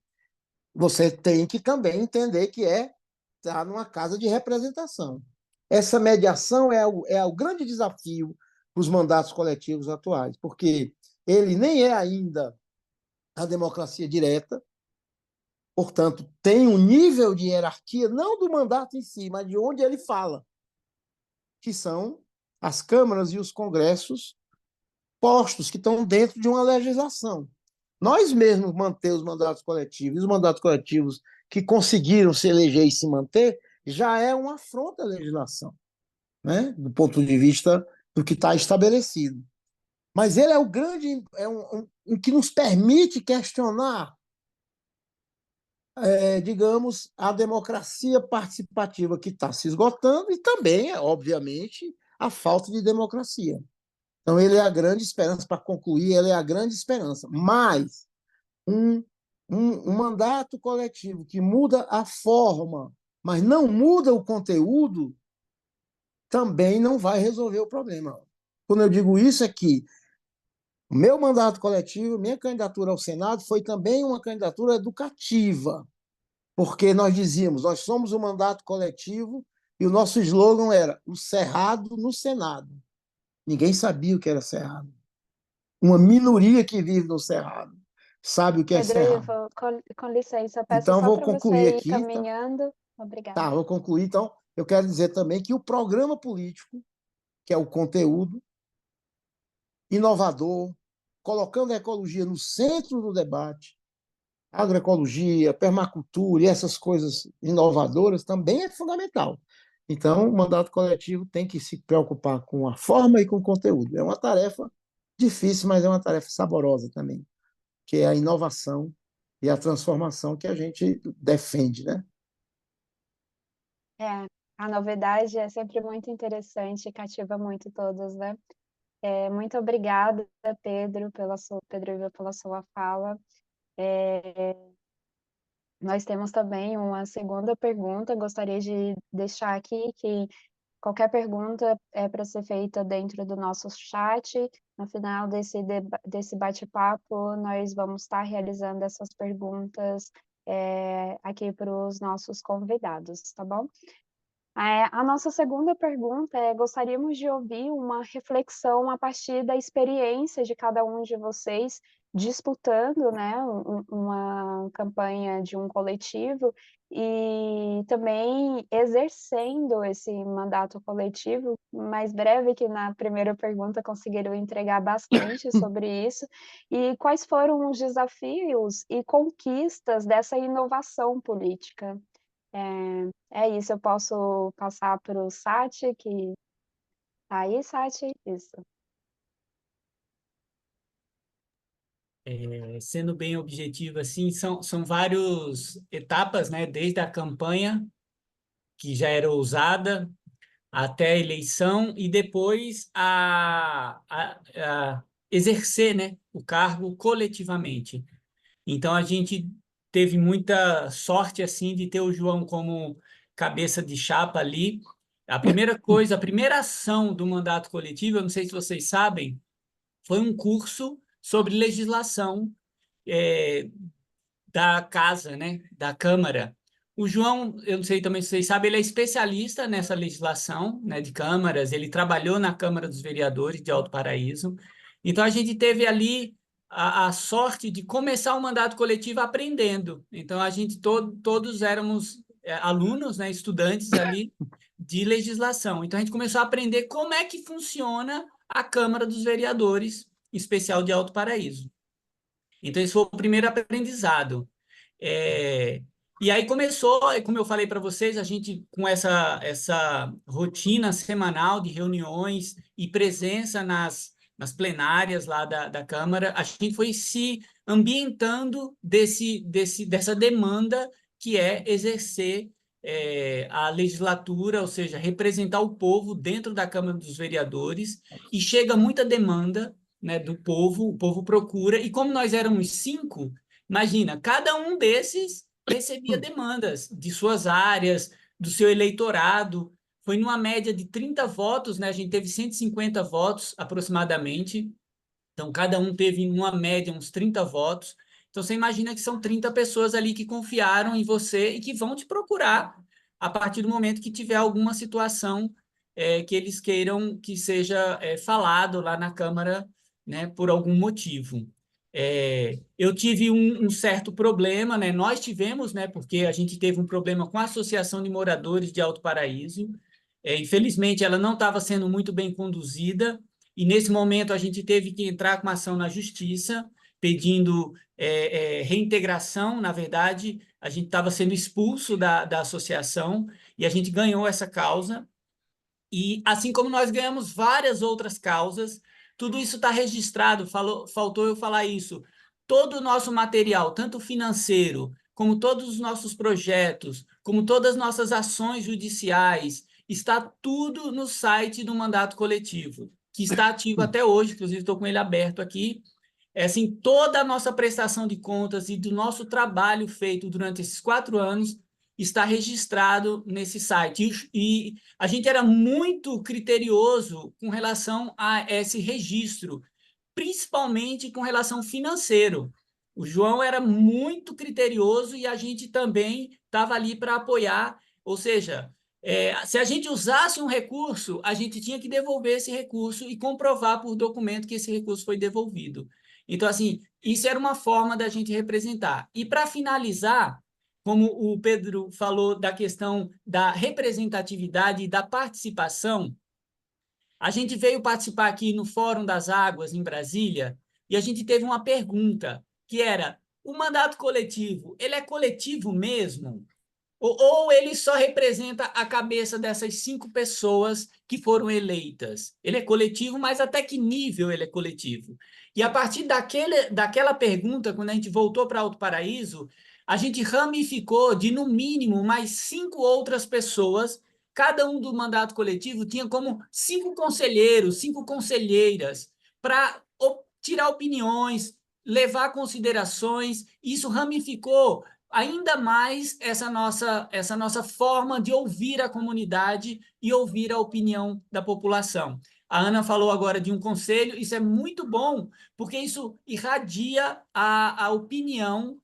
Você tem que também entender que estar numa casa de representação. Essa mediação é o grande desafio dos mandatos coletivos atuais, porque ele nem é ainda a democracia direta, portanto, tem um nível de hierarquia, não do mandato em si, mas de onde ele fala, que são as câmaras e os congressos postos, que estão dentro de uma legislação. Nós mesmos manter os mandatos coletivos, os mandatos coletivos que conseguiram se eleger e se manter, já é uma afronta à legislação, né? Do ponto de vista do que está estabelecido. Mas ele é o grande, um que nos permite questionar, digamos, a democracia participativa que está se esgotando e também, obviamente, a falta de democracia. Então, ele é a grande esperança, para concluir, ele é a grande esperança. Mas um, um mandato coletivo que muda a forma, mas não muda o conteúdo, também não vai resolver o problema. Quando eu digo isso, é que o meu mandato coletivo, minha candidatura ao Senado, foi também uma candidatura educativa, porque nós dizíamos, nós somos um mandato coletivo e o nosso slogan era o Cerrado no Senado. Ninguém sabia o que era Cerrado. Uma minoria que vive no Cerrado sabe o que é Pedro Cerrado. Ivo, com licença, eu peço Então, só vou para concluir você ir aqui. caminhando. Obrigada. Vou concluir. Então, eu quero dizer também que o programa político, que é o conteúdo inovador, colocando a ecologia no centro do debate, agroecologia, permacultura e essas coisas inovadoras também é fundamental. Então, o mandato coletivo tem que se preocupar com a forma e com o conteúdo. É uma tarefa difícil, mas é uma tarefa saborosa também, que é a inovação e a transformação que a gente defende, né? É, a novidade é sempre muito interessante e cativa muito todos, né? Muito obrigada, Pedro Ivo, pela sua fala. Nós temos também uma segunda pergunta. Gostaria de deixar aqui que qualquer pergunta é para ser feita dentro do nosso chat. No final desse bate-papo, nós vamos estar realizando essas perguntas aqui para os nossos convidados, tá bom? A nossa segunda pergunta é: gostaríamos de ouvir uma reflexão a partir da experiência de cada um de vocês disputando, né, uma campanha de um coletivo e também exercendo esse mandato coletivo, mais breve que na primeira pergunta, conseguiram entregar bastante sobre isso. E quais foram os desafios e conquistas dessa inovação política? É isso, eu posso passar para o Sati, que tá aí, Sati? Isso. Sendo bem objetivo, assim, são várias etapas, né? Desde a campanha, que já era ousada, até a eleição e depois a exercer, né, o cargo coletivamente. Então, a gente teve muita sorte assim de ter o João como cabeça de chapa ali. A primeira coisa, a primeira ação do mandato coletivo, eu não sei se vocês sabem, foi um curso sobre legislação é, da casa, né, da Câmara. O João, eu não sei também se vocês sabem, ele é especialista nessa legislação, né, de câmaras, ele trabalhou na Câmara dos Vereadores de Alto Paraíso. Então, a gente teve ali a sorte de começar o mandato coletivo aprendendo. Então, a gente todos éramos alunos, né, estudantes ali de legislação. Então, a gente começou a aprender como é que funciona a Câmara dos Vereadores, em especial de Alto Paraíso. Então, esse foi o primeiro aprendizado. É, e aí começou, como eu falei para vocês, a gente com essa rotina semanal de reuniões e presença nas plenárias lá da Câmara, a gente foi se ambientando dessa demanda que é exercer a legislatura, ou seja, representar o povo dentro da Câmara dos Vereadores, e chega muita demanda, né, do povo, o povo procura, e como nós éramos 5, imagina, cada um desses recebia demandas de suas áreas, do seu eleitorado. Foi numa média de 30 votos, né? A gente teve 150 votos aproximadamente. Então, cada um teve, numa média, uns 30 votos. Então, você imagina que são 30 pessoas ali que confiaram em você e que vão te procurar a partir do momento que tiver alguma situação que eles queiram que seja falado lá na Câmara, né, por algum motivo. Eu tive um certo problema, né? Nós tivemos, né? Porque a gente teve um problema com a Associação de Moradores de Alto Paraíso. Infelizmente, ela não estava sendo muito bem conduzida, e nesse momento a gente teve que entrar com uma ação na justiça, pedindo reintegração. Na verdade, a gente estava sendo expulso da associação, e a gente ganhou essa causa. E assim como nós ganhamos várias outras causas, tudo isso está registrado, faltou eu falar isso. Todo o nosso material, tanto financeiro, como todos os nossos projetos, como todas as nossas ações judiciais, está tudo no site do Mandato Coletivo, que está ativo até hoje, inclusive estou com ele aberto aqui. Assim, toda a nossa prestação de contas e do nosso trabalho feito durante esses 4 anos está registrado nesse site. E a gente era muito criterioso com relação a esse registro, principalmente com relação financeiro. O João era muito criterioso e a gente também estava ali para apoiar. Ou seja, se a gente usasse um recurso, a gente tinha que devolver esse recurso e comprovar por documento que esse recurso foi devolvido. Então, assim, isso era uma forma da gente representar. E, para finalizar, como o Pedro falou da questão da representatividade e da participação, a gente veio participar aqui no Fórum das Águas, em Brasília, e a gente teve uma pergunta, que era: o mandato coletivo, ele é coletivo mesmo? Ou ele só representa a cabeça dessas 5 pessoas que foram eleitas? Ele é coletivo, mas até que nível ele é coletivo? E a partir daquela pergunta, quando a gente voltou para Alto Paraíso, a gente ramificou de, no mínimo, mais 5 outras pessoas. Cada um do mandato coletivo tinha como 5 conselheiros, 5 conselheiras, para tirar opiniões, levar considerações. Isso ramificou ainda mais essa nossa forma de ouvir a comunidade e ouvir a opinião da população. A Ana falou agora de um conselho, isso é muito bom, porque isso irradia a opinião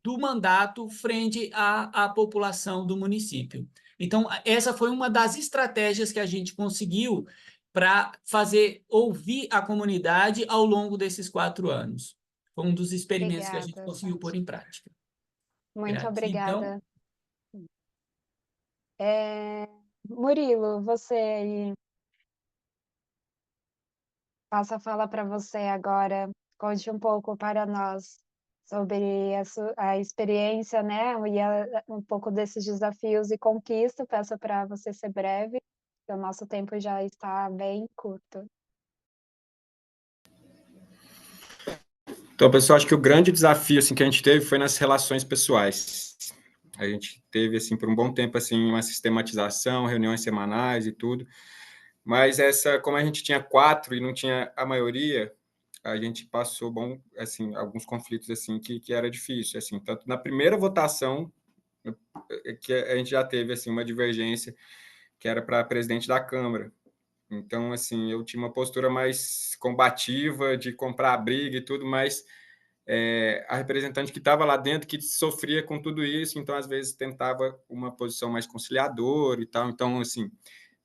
do mandato frente à população do município. Então, essa foi uma das estratégias que a gente conseguiu para fazer ouvir a comunidade ao longo desses 4 anos. Foi um dos experimentos que a gente Obrigada. conseguiu pôr em prática. Muito Gratidão. obrigada. Murilo, você aí, passo a fala para você agora. Conte um pouco para nós sobre a experiência, né, e um pouco desses desafios e conquista. Peço para você ser breve, porque o nosso tempo já está bem curto. Então, pessoal, acho que o grande desafio assim, que a gente teve foi nas relações pessoais. A gente teve, assim, por um bom tempo, assim, uma sistematização, reuniões semanais e tudo, mas como a gente tinha 4 e não tinha a maioria, a gente passou, assim, alguns conflitos, assim, que era difícil, assim, tanto na primeira votação, que a gente já teve, assim, uma divergência, que era para presidente da Câmara. Então, assim, eu tinha uma postura mais combativa, de comprar a briga e tudo, mas a representante que estava lá dentro, que sofria com tudo isso, então, às vezes, tentava uma posição mais conciliadora e tal. Então, assim,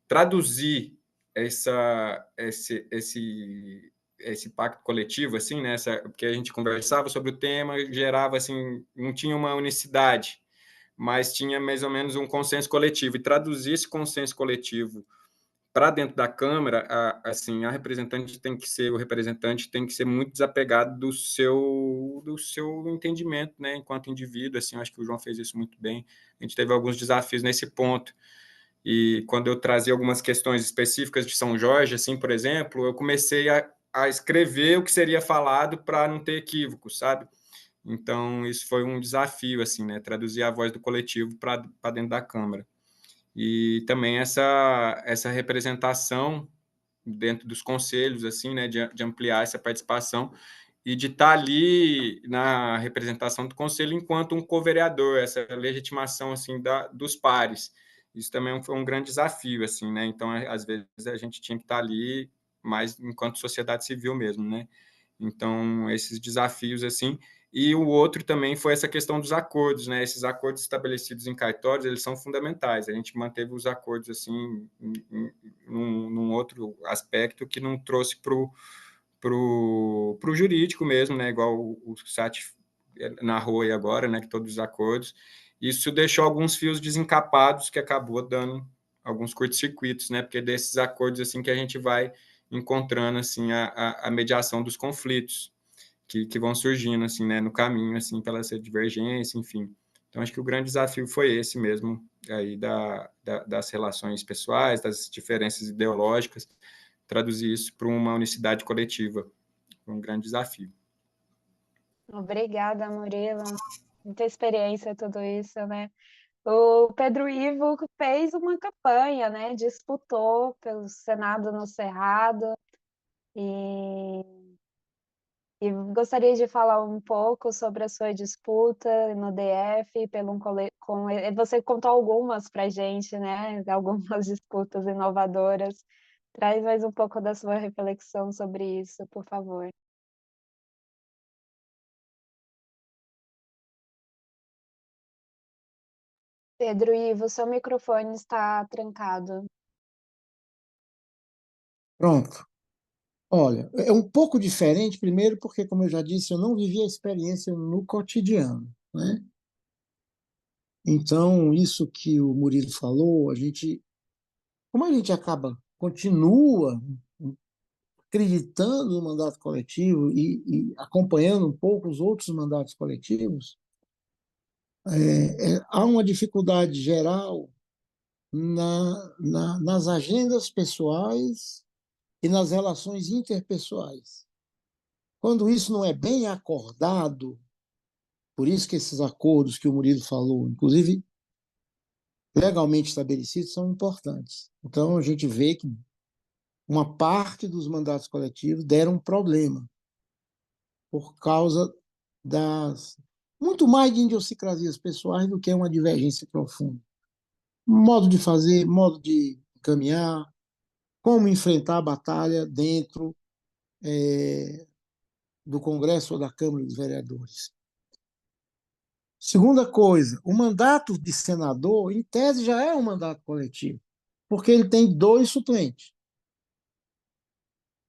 traduzir esse pacto coletivo, assim, né, porque a gente conversava sobre o tema, gerava, assim, não tinha uma unicidade, mas tinha mais ou menos um consenso coletivo, e traduzir esse consenso coletivo para dentro da Câmara, assim, o representante tem que ser muito desapegado do seu entendimento, né, enquanto indivíduo, assim, acho que o João fez isso muito bem. A gente teve alguns desafios nesse ponto. E quando eu trazia algumas questões específicas de São Jorge, assim, por exemplo, eu comecei a escrever o que seria falado para não ter equívocos, sabe? Então, isso foi um desafio, assim, né, traduzir a voz do coletivo para dentro da Câmara. E também essa representação dentro dos conselhos, assim, né, de ampliar essa participação e de estar ali na representação do conselho enquanto um co-vereador, essa legitimação, assim, dos pares. Isso também foi um grande desafio, assim, né? Então, às vezes, a gente tinha que estar ali mais enquanto sociedade civil mesmo, né? Então, esses desafios, assim, e o outro também foi essa questão dos acordos, né? Esses acordos estabelecidos em cartórios, eles são fundamentais. A gente manteve os acordos, assim, num outro aspecto que não trouxe para o jurídico mesmo, né? Igual o Sati narrou aí agora, né? Que todos os acordos. Isso deixou alguns fios desencapados que acabou dando alguns curtos-circuitos, né? Porque desses acordos, assim, que a gente vai encontrando, assim, a mediação dos conflitos que vão surgindo, assim, né, no caminho, assim, pela essa divergência, enfim. Então, acho que o grande desafio foi esse mesmo, aí das relações pessoais, das diferenças ideológicas, traduzir isso para uma unicidade coletiva. Foi um grande desafio. Obrigada, Murilo. Muita experiência tudo isso, né? O Pedro Ivo fez uma campanha, né? Disputou pelo Senado no Cerrado e, e gostaria de falar um pouco sobre a sua disputa no DF você contou algumas para gente, né? Algumas disputas inovadoras. Traz mais um pouco da sua reflexão sobre isso, por favor. Pedro Ivo, seu microfone está trancado. Pronto. Olha, é um pouco diferente, primeiro, porque, como eu já disse, eu não vivi a experiência no cotidiano, né? Então, isso que o Murilo falou, como a gente continua acreditando no mandato coletivo e acompanhando um pouco os outros mandatos coletivos, há uma dificuldade geral nas agendas pessoais e nas relações interpessoais. Quando isso não é bem acordado, por isso que esses acordos que o Murilo falou, inclusive legalmente estabelecidos, são importantes. Então, a gente vê que uma parte dos mandatos coletivos deram problema por causa muito mais de idiosincrasias pessoais do que uma divergência profunda. Modo de fazer, modo de caminhar, como enfrentar a batalha dentro do Congresso ou da Câmara dos Vereadores. Segunda coisa, o mandato de senador, em tese, já é um mandato coletivo, porque ele tem 2 suplentes.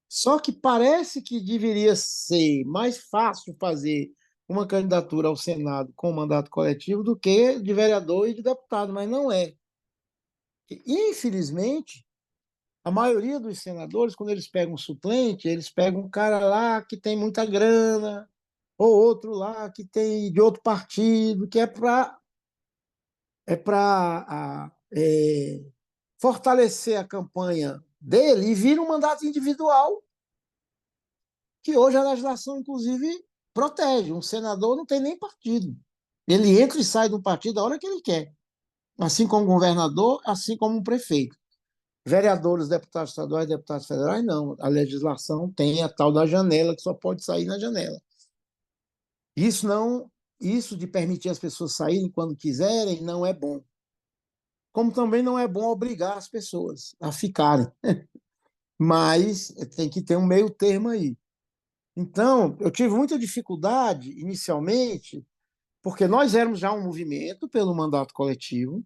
Só que parece que deveria ser mais fácil fazer uma candidatura ao Senado com mandato coletivo do que de vereador e de deputado, mas não é. Infelizmente, a maioria dos senadores, quando eles pegam um suplente, eles pegam um cara lá que tem muita grana, ou outro lá que tem de outro partido, que é para fortalecer a campanha dele e vira um mandato individual, que hoje a legislação, inclusive, protege. Um senador não tem nem partido. Ele entra e sai do partido a hora que ele quer. Assim como um governador, assim como um prefeito. Vereadores, deputados estaduais, deputados federais, não. A legislação tem a tal da janela, que só pode sair na janela. Isso não, isso de permitir as pessoas saírem quando quiserem não é bom. Como também não é bom obrigar as pessoas a ficarem. Mas tem que ter um meio termo aí. Então, eu tive muita dificuldade inicialmente, porque nós éramos já um movimento pelo mandato coletivo.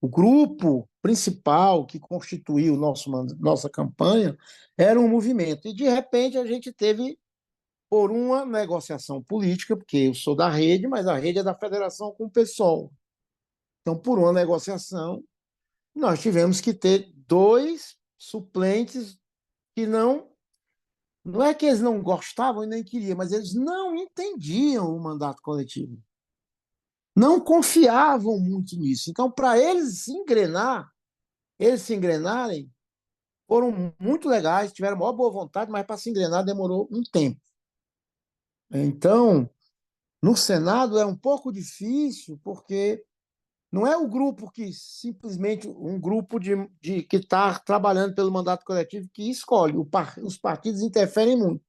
O grupo principal que constituiu nossa campanha era um movimento. E, de repente, a gente teve, por uma negociação política, porque eu sou da rede, mas a rede é da federação com o PSOL. Então, por uma negociação, nós tivemos que ter 2 suplentes que não é que eles não gostavam e nem queriam, mas eles não entendiam o mandato coletivo. Não confiavam muito nisso. Então, para eles se engrenarem, foram muito legais, tiveram maior boa vontade, mas para se engrenar demorou um tempo. Então, no Senado é um pouco difícil, porque não é o grupo que simplesmente um grupo que está trabalhando pelo mandato coletivo que escolhe. Os partidos interferem muito.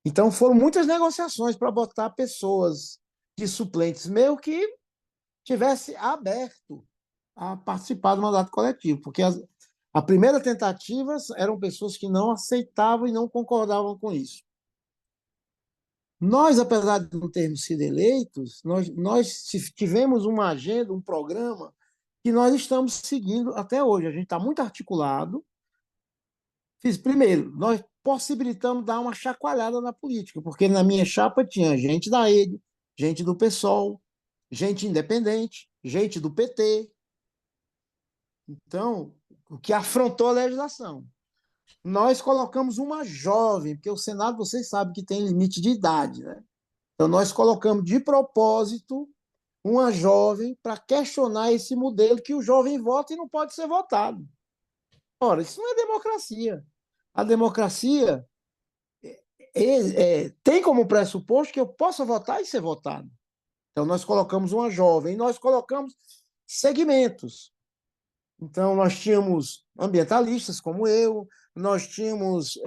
Então, foram muitas negociações para botar pessoas de suplentes meu que tivesse aberto a participar do mandato coletivo, porque a primeira tentativa eram pessoas que não aceitavam e não concordavam com isso. Nós, apesar de não termos sido eleitos, nós tivemos uma agenda, um programa que nós estamos seguindo até hoje. A gente está muito articulado. Primeiro, nós possibilitamos dar uma chacoalhada na política, porque na minha chapa tinha gente da rede, gente do PSOL, gente independente, gente do PT. Então, o que afrontou a legislação. Nós colocamos uma jovem, porque o Senado, vocês sabem que tem limite de idade, né? Então, nós colocamos de propósito uma jovem para questionar esse modelo que o jovem vota e não pode ser votado. Ora, isso não é democracia. A democracia tem como pressuposto que eu possa votar e ser votado. Então, nós colocamos uma jovem, nós colocamos segmentos. Então, nós tínhamos ambientalistas como eu, nós tínhamos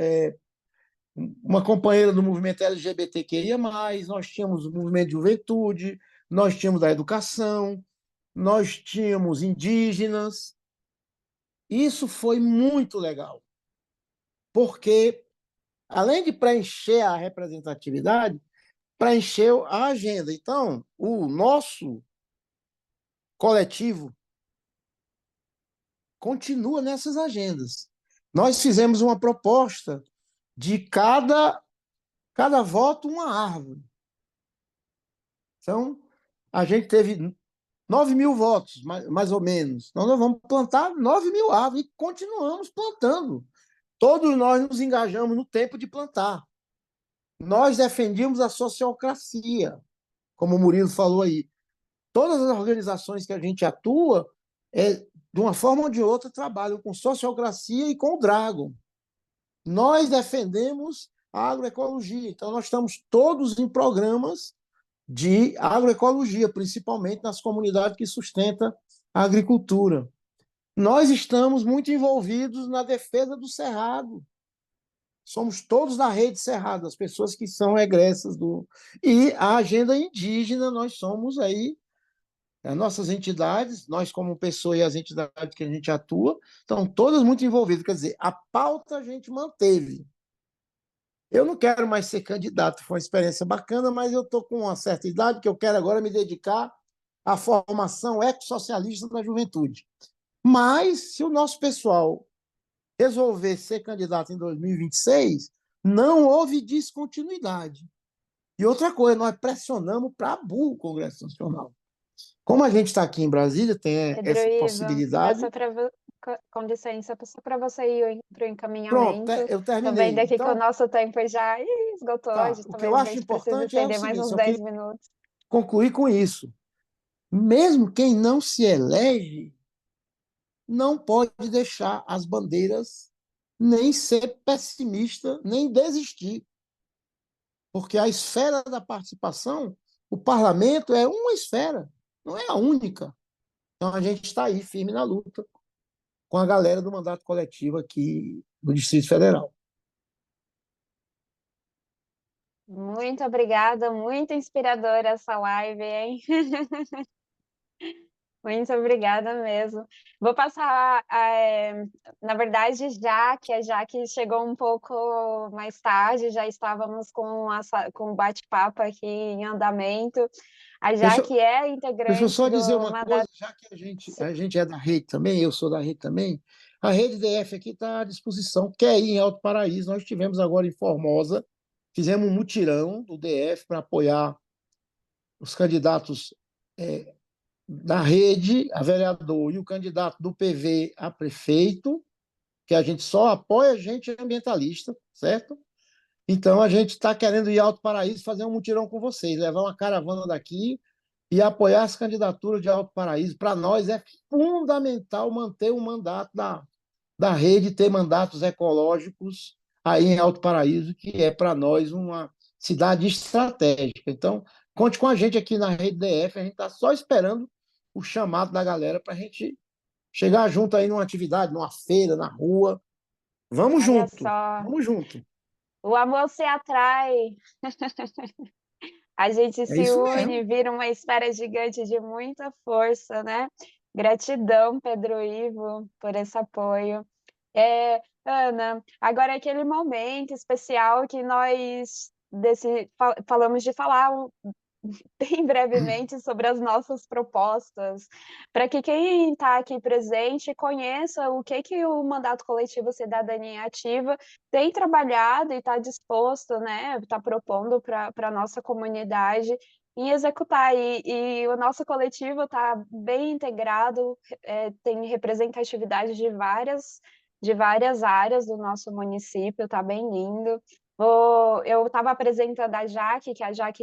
uma companheira do movimento LGBTQIA+, nós tínhamos o movimento de juventude, nós tínhamos da educação, nós tínhamos indígenas. Isso foi muito legal, porque, além de preencher a representatividade, preencheu a agenda. Então, o nosso coletivo continua nessas agendas. Nós fizemos uma proposta de cada voto uma árvore. Então, a gente teve 9.000 votos, mais ou menos. Então, nós vamos plantar 9.000 árvores e continuamos plantando. Todos nós nos engajamos no tempo de plantar. Nós defendíamos a sociocracia, como o Murilo falou aí. Todas as organizações que a gente atua, de uma forma ou de outra, trabalham com sociocracia e com o Dragon. Nós defendemos a agroecologia. Então, nós estamos todos em programas de agroecologia, principalmente nas comunidades que sustentam a agricultura. Nós estamos muito envolvidos na defesa do Cerrado. Somos todos da rede Cerrado, as pessoas que são egressas do... E a agenda indígena, nós somos aí, as nossas entidades, nós como pessoa e as entidades que a gente atua, estão todas muito envolvidas. Quer dizer, a pauta a gente manteve. Eu não quero mais ser candidato, foi uma experiência bacana, mas eu estou com uma certa idade que eu quero agora me dedicar à formação ecossocialista da juventude. Mas, se o nosso pessoal resolver ser candidato em 2026, não houve descontinuidade. E outra coisa, nós pressionamos para burro o Congresso Nacional. Como a gente está aqui em Brasília, tem Pedro essa Ivo, possibilidade. com licença, só para você ir para o Pronto, encaminhamento. eu Tô vendo terminei. aqui que o Então, nosso tempo já esgotou, a tá. gente O que eu acho talvez precise importante é o estender mais seguinte: uns eu 10 queria minutos. concluir com isso. Mesmo quem não se elege, não pode deixar as bandeiras, nem ser pessimista, nem desistir. Porque a esfera da participação, o parlamento é uma esfera, não é a única. Então a gente está aí firme na luta com a galera do mandato coletivo aqui do Distrito Federal. Muito obrigada, muito inspiradora essa live, hein? Muito obrigada mesmo. Vou passar, na verdade, a Jaque chegou um pouco mais tarde, já estávamos com o bate-papo aqui em andamento. A Deixa, Jaque é deixa eu integrante só dizer do uma coisa, mandato. já que a gente é da rede também, eu sou da rede também, a rede DF aqui está à disposição, quer ir em Alto Paraíso, nós estivemos agora em Formosa, fizemos um mutirão do DF para apoiar os candidatos da rede a vereador e o candidato do PV a prefeito, que a gente só apoia gente ambientalista, certo? Então a gente está querendo ir ao Alto Paraíso fazer um mutirão com vocês, levar uma caravana daqui e apoiar as candidaturas de Alto Paraíso. Para nós é fundamental manter o mandato da rede, ter mandatos ecológicos aí em Alto Paraíso, que é para nós uma cidade estratégica. Então, conte com a gente aqui na Rede DF, a gente está só esperando o chamado da galera para a gente chegar junto aí numa atividade, numa feira, na rua. Vamos Olha junto, só, vamos junto. o amor se atrai, a gente É se isso une, mesmo. vira uma esfera gigante de muita força, né? Gratidão, Pedro Ivo, por esse apoio. Ana, agora é aquele momento especial que nós falamos de falar bem brevemente sobre as nossas propostas, para que quem está aqui presente conheça o que o Mandato Coletivo Cidadania Ativa tem trabalhado e está disposto, né, está propondo para a nossa comunidade em executar. E o nosso coletivo está bem integrado, tem representatividade de várias áreas do nosso município, está bem lindo. Eu estava apresentando a Jaque, que a Jaque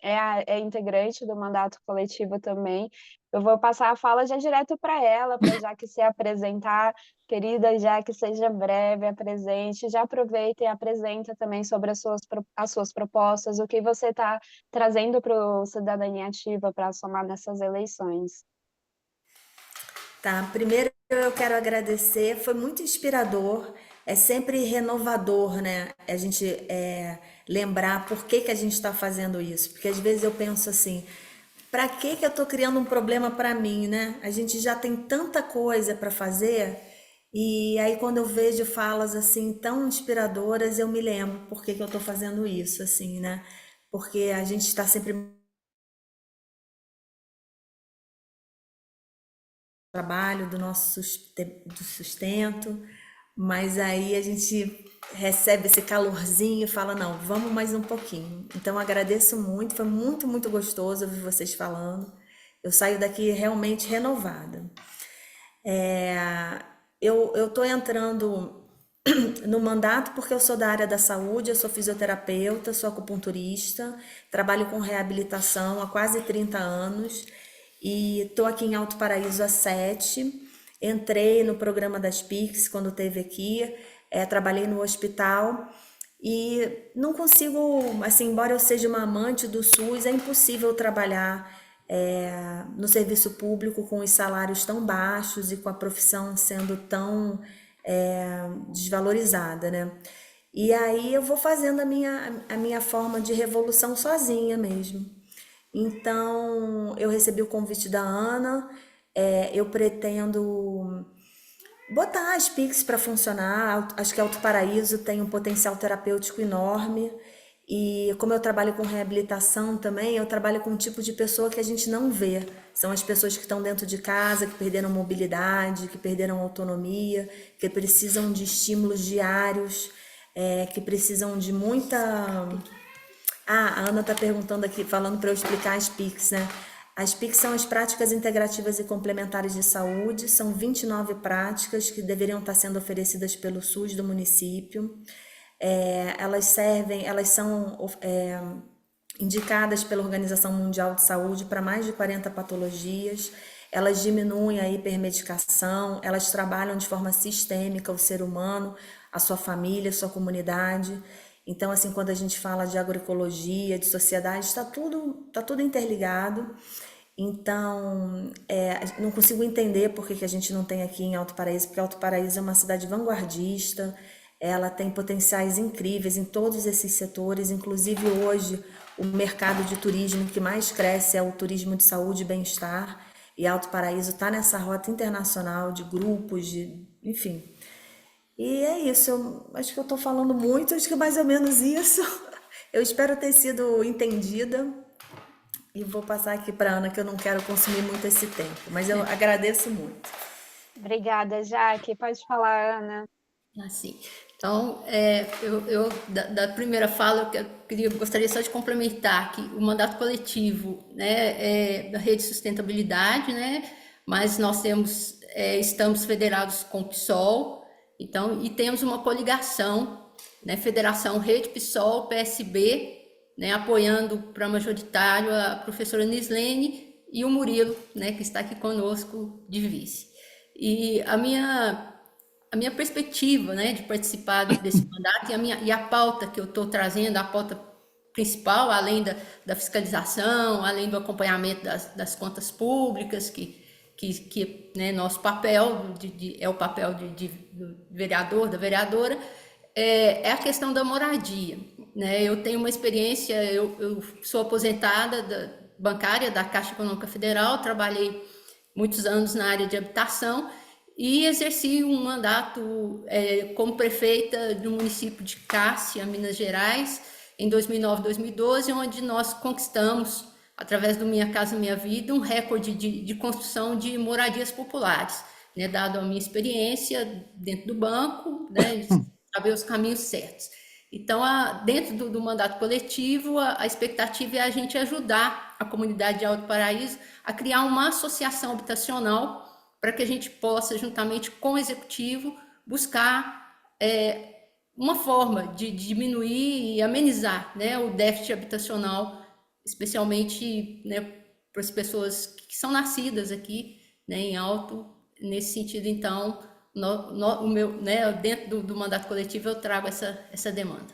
é integrante do mandato coletivo também. Eu vou passar a fala já direto para a Jaque se apresentar. Querida Jaque, seja breve, apresente. Já aproveita e apresenta também sobre as suas propostas, o que você está trazendo para o Cidadania Ativa para somar nessas eleições. Tá, primeiro eu quero agradecer, foi muito inspirador, é sempre renovador, né? A gente lembrar por que que a gente está fazendo isso, porque às vezes eu penso assim, para que eu tô criando um problema para mim, né? A gente já tem tanta coisa para fazer, e aí quando eu vejo falas assim tão inspiradoras, eu me lembro por que que eu tô fazendo isso, assim, né? Porque a gente está sempre trabalho, do nosso do sustento, mas aí a gente recebe esse calorzinho e fala, não, vamos mais um pouquinho. Então agradeço muito, foi muito, muito gostoso ouvir vocês falando. Eu saio daqui realmente renovada. Eu tô entrando no mandato porque eu sou da área da saúde, eu sou fisioterapeuta, sou acupunturista, trabalho com reabilitação há quase 30 anos e estou aqui em Alto Paraíso há 7. Entrei no programa das PICs quando teve aqui, trabalhei no hospital e não consigo, assim, embora eu seja uma amante do SUS, é impossível trabalhar no serviço público com os salários tão baixos e com a profissão sendo tão desvalorizada, né? E aí eu vou fazendo a minha forma de revolução sozinha mesmo. Então, eu recebi o convite da Ana, eu pretendo botar as PICs para funcionar. Acho que Alto Paraíso tem um potencial terapêutico enorme. E como eu trabalho com reabilitação também, eu trabalho com um tipo de pessoa que a gente não vê. São as pessoas que estão dentro de casa, que perderam mobilidade, que perderam autonomia, que precisam de estímulos diários, que precisam de muita... Ah, a Ana está perguntando aqui, falando para eu explicar as PICs, né? As PICs são as práticas integrativas e complementares de saúde, são 29 práticas que deveriam estar sendo oferecidas pelo SUS do município. Elas são indicadas pela Organização Mundial de Saúde para mais de 40 patologias. Elas diminuem a hipermedicação, elas trabalham de forma sistêmica o ser humano, a sua família, a sua comunidade. Então, assim, quando a gente fala de agroecologia, de sociedade, está tudo interligado. Então, não consigo entender por que a gente não tem aqui em Alto Paraíso, porque Alto Paraíso é uma cidade vanguardista, ela tem potenciais incríveis em todos esses setores, inclusive hoje o mercado de turismo que mais cresce é o turismo de saúde e bem-estar, e Alto Paraíso está nessa rota internacional de grupos, enfim. E é isso, eu acho que eu estou falando muito, acho que é mais ou menos isso. Eu espero ter sido entendida e vou passar aqui para a Ana, que eu não quero consumir muito esse tempo, mas eu agradeço muito. Obrigada, Jaque. Pode falar, Ana. Assim, então, da primeira fala, eu gostaria só de complementar que o mandato coletivo, né, é da Rede Sustentabilidade, né, mas nós estamos federados com o PSOL, então, e temos uma coligação, né, Federação Rede PSOL, PSB, né, apoiando para majoritário a professora Nislene e o Murilo, né, que está aqui conosco de vice. E a minha perspectiva, né, de participar desse mandato e a pauta que eu estou trazendo, a pauta principal, além da fiscalização, além do acompanhamento das contas públicas, que né, nosso papel é o papel do vereador, da vereadora, é a questão da moradia. Né? Eu tenho uma experiência, eu sou aposentada bancária da Caixa Econômica Federal, trabalhei muitos anos na área de habitação, e exerci um mandato como prefeita do município de Cássia, Minas Gerais, em 2009, 2012, onde nós conquistamos, através do Minha Casa Minha Vida, um recorde de construção de moradias populares, né, dado a minha experiência dentro do banco, né, saber os caminhos certos. Então, dentro do mandato coletivo, a expectativa é a gente ajudar a comunidade de Alto Paraíso a criar uma associação habitacional para que a gente possa, juntamente com o executivo, buscar uma forma de diminuir e amenizar, né, o déficit habitacional, especialmente, né, para as pessoas que são nascidas aqui, né, em Alto. Nesse sentido, então, né, dentro do mandato coletivo, eu trago essa demanda.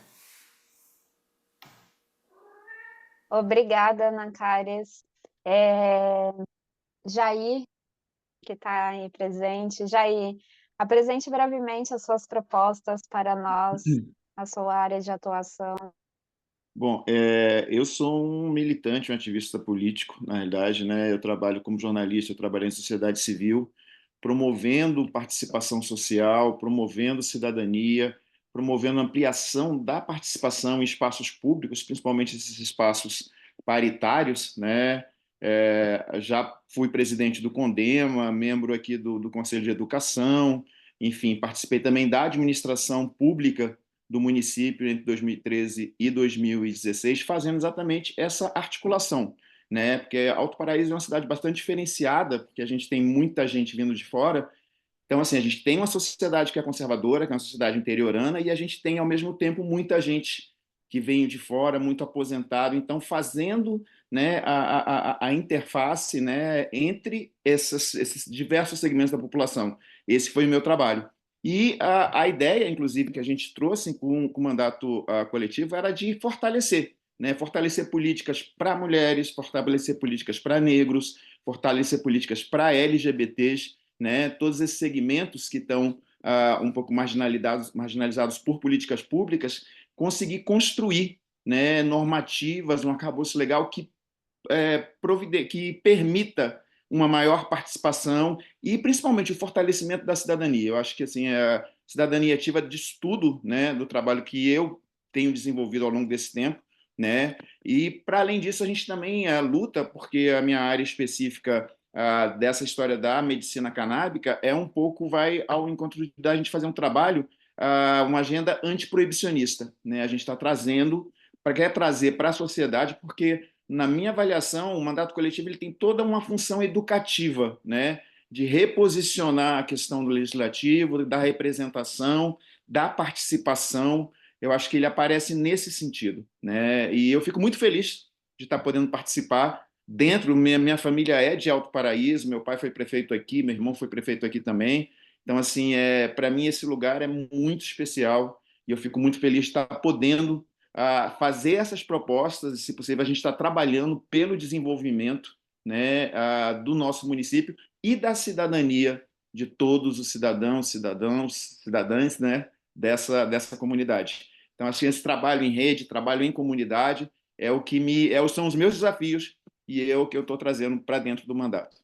Obrigada, Ana Cares. Jair, que está aí presente. Jair, apresente brevemente as suas propostas para nós, a sua área de atuação. Bom, eu sou um militante, um ativista político, na realidade, né? Eu trabalho como jornalista, eu trabalho em sociedade civil, promovendo participação social, promovendo cidadania, promovendo ampliação da participação em espaços públicos, principalmente esses espaços paritários, né? Já fui presidente do CONDEMA, membro aqui do Conselho de Educação, enfim, participei também da administração pública do município entre 2013 e 2016, fazendo exatamente essa articulação, né? Porque Alto Paraíso é uma cidade bastante diferenciada, porque a gente tem muita gente vindo de fora. Então, assim, a gente tem uma sociedade que é conservadora, que é uma sociedade interiorana, e a gente tem, ao mesmo tempo, muita gente que vem de fora, muito aposentado. Então, fazendo, né, a interface, né, entre esses diversos segmentos da população. Esse foi o meu trabalho. E a ideia, inclusive, que a gente trouxe com o mandato coletivo era de fortalecer, né? Fortalecer políticas para mulheres, fortalecer políticas para negros, fortalecer políticas para LGBTs, né? Todos esses segmentos que estão um pouco marginalizados por políticas públicas, conseguir construir, né, normativas, um arcabouço legal que permita uma maior participação e, principalmente, o fortalecimento da cidadania. Eu acho que assim, a cidadania ativa diz tudo, né, do trabalho que eu tenho desenvolvido ao longo desse tempo, né? E, para além disso, a gente também luta, porque a minha área específica dessa história da medicina canábica é um pouco, vai ao encontro da gente fazer um trabalho, uma agenda antiproibicionista, né? A gente está trazendo, quer trazer para a sociedade, porque, na minha avaliação, o mandato coletivo ele tem toda uma função educativa, né? De reposicionar a questão do legislativo, da representação, da participação. Eu acho que ele aparece nesse sentido, né? E eu fico muito feliz de estar podendo participar dentro. Minha família é de Alto Paraíso, meu pai foi prefeito aqui, meu irmão foi prefeito aqui também. Então, assim, para mim esse lugar é muito especial e eu fico muito feliz de estar podendo fazer essas propostas e, se possível, a gente está trabalhando pelo desenvolvimento, né, do nosso município e da cidadania de todos os cidadãs, né, dessa comunidade. Então, assim, esse trabalho em rede, trabalho em comunidade, são os meus desafios e é o que eu estou trazendo para dentro do mandato.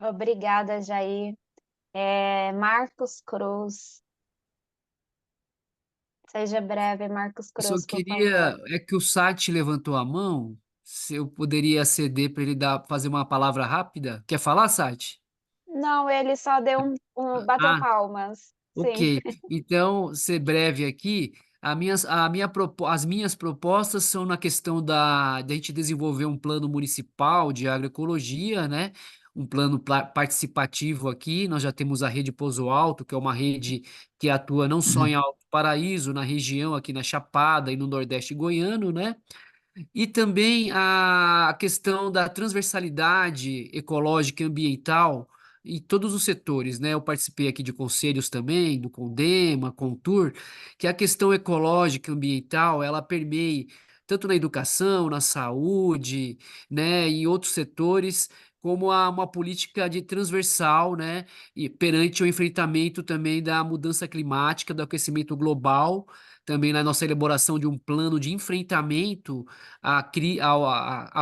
Obrigada, Jair. Marcos Cruz. Seja breve, Marcos Eu só Cruz, por queria, favor. é que o Sati levantou a mão, se eu poderia ceder para ele fazer uma palavra rápida. Quer falar, Sati? Não, ele só deu bateu Ah, palmas. Sim. ok. Então, ser breve aqui, as minhas propostas são na questão da gente desenvolver um plano municipal de agroecologia, né? Um plano participativo aqui. Nós já temos a rede Pouso Alto, que é uma rede que atua não só em Alto Paraíso, na região aqui na Chapada e no Nordeste goiano, né? E também a questão da transversalidade ecológica e ambiental em todos os setores, né? Eu participei aqui de conselhos também, do CONDEMA, CONTUR, que a questão ecológica e ambiental, ela permeie tanto na educação, na saúde, né, e outros setores, como uma política de transversal, né, e perante o enfrentamento também da mudança climática, do aquecimento global, também na nossa elaboração de um plano de enfrentamento à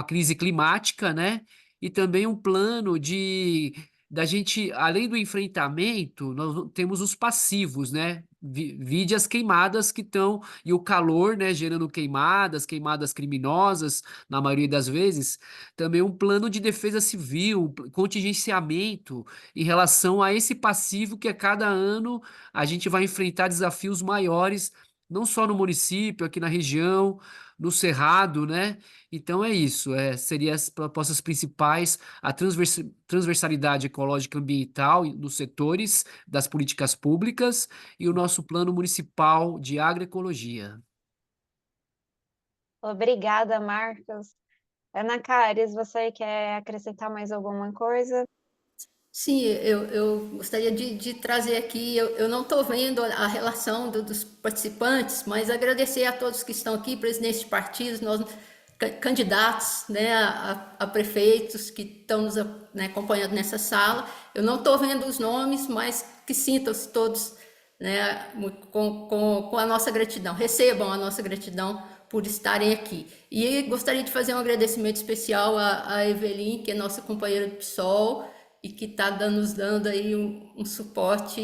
crise climática, né? E também um plano da gente, além do enfrentamento, nós temos os passivos, né? Vide as queimadas que estão, e o calor, né, gerando queimadas criminosas, na maioria das vezes, também um plano de defesa civil, contingenciamento em relação a esse passivo que a cada ano a gente vai enfrentar desafios maiores, não só no município, aqui na região, no Cerrado, né? Então é isso, seria as propostas principais, a transversalidade ecológica e ambiental nos setores das políticas públicas e o nosso plano municipal de agroecologia. Obrigada, Marcos. Ana Caires, você quer acrescentar mais alguma coisa? Sim, eu gostaria de trazer aqui, eu não estou vendo a relação dos participantes, mas agradecer a todos que estão aqui, presidentes de partidos, candidatos, né, a prefeitos que estão nos, né, acompanhando nessa sala. Eu não estou vendo os nomes, mas que sintam-se todos, né, com a nossa gratidão, recebam a nossa gratidão por estarem aqui. E gostaria de fazer um agradecimento especial à Evelyn, que é nossa companheira do PSOL, e que está nos dando aí um suporte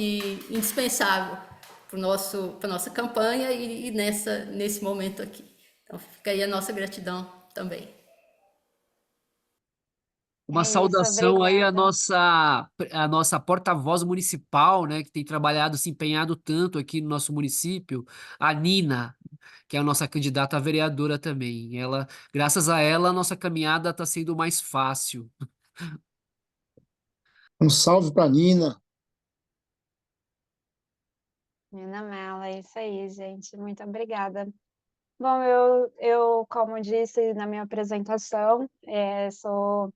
indispensável para nossa campanha e nesse momento aqui. Então fica aí a nossa gratidão também. Uma É isso, saudação aí à obrigada. nossa porta-voz municipal, né, que tem trabalhado, se empenhado tanto aqui no nosso município, a Nina, que é a nossa candidata a vereadora também. Ela, graças a ela, a nossa caminhada está sendo mais fácil. Um salve para Nina. Nina Mello, é isso aí, gente. Muito obrigada. Bom, como disse na minha apresentação, sou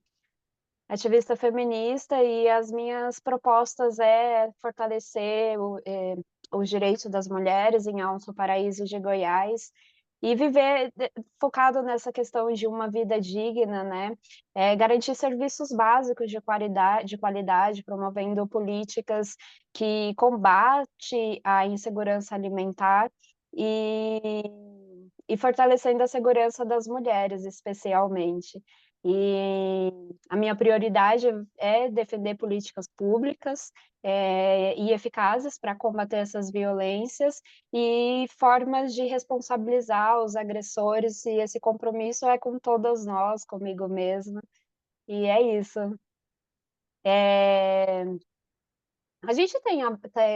ativista feminista e as minhas propostas é fortalecer os direitos das mulheres em Alto Paraíso de Goiás e viver focado nessa questão de uma vida digna, né? Garantir serviços básicos de qualidade, promovendo políticas que combate a insegurança alimentar e fortalecendo a segurança das mulheres, especialmente. E a minha prioridade é defender políticas públicas e eficazes para combater essas violências e formas de responsabilizar os agressores, e esse compromisso é com todas nós, comigo mesma, e é isso. A gente tem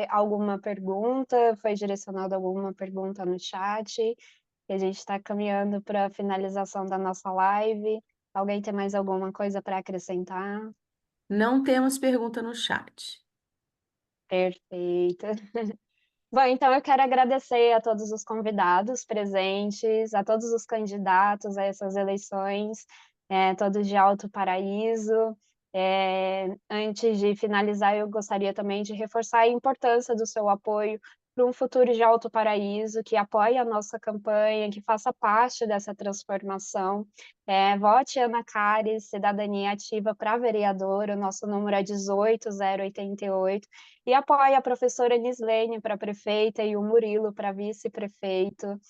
alguma pergunta? Foi direcionada alguma pergunta no chat? E a gente está caminhando para a finalização da nossa live. Alguém tem mais alguma coisa para acrescentar? Não temos pergunta no chat. Perfeito. Bom, então eu quero agradecer a todos os convidados presentes, a todos os candidatos a essas eleições, todos de Alto Paraíso. Antes de finalizar, eu gostaria também de reforçar a importância do seu apoio para um futuro de Alto Paraíso, que apoie a nossa campanha, que faça parte dessa transformação. Vote Ana Cares, Cidadania Ativa para vereadora, o nosso número é 18088, e apoie a professora Nislene para prefeita e o Murilo para vice-prefeito.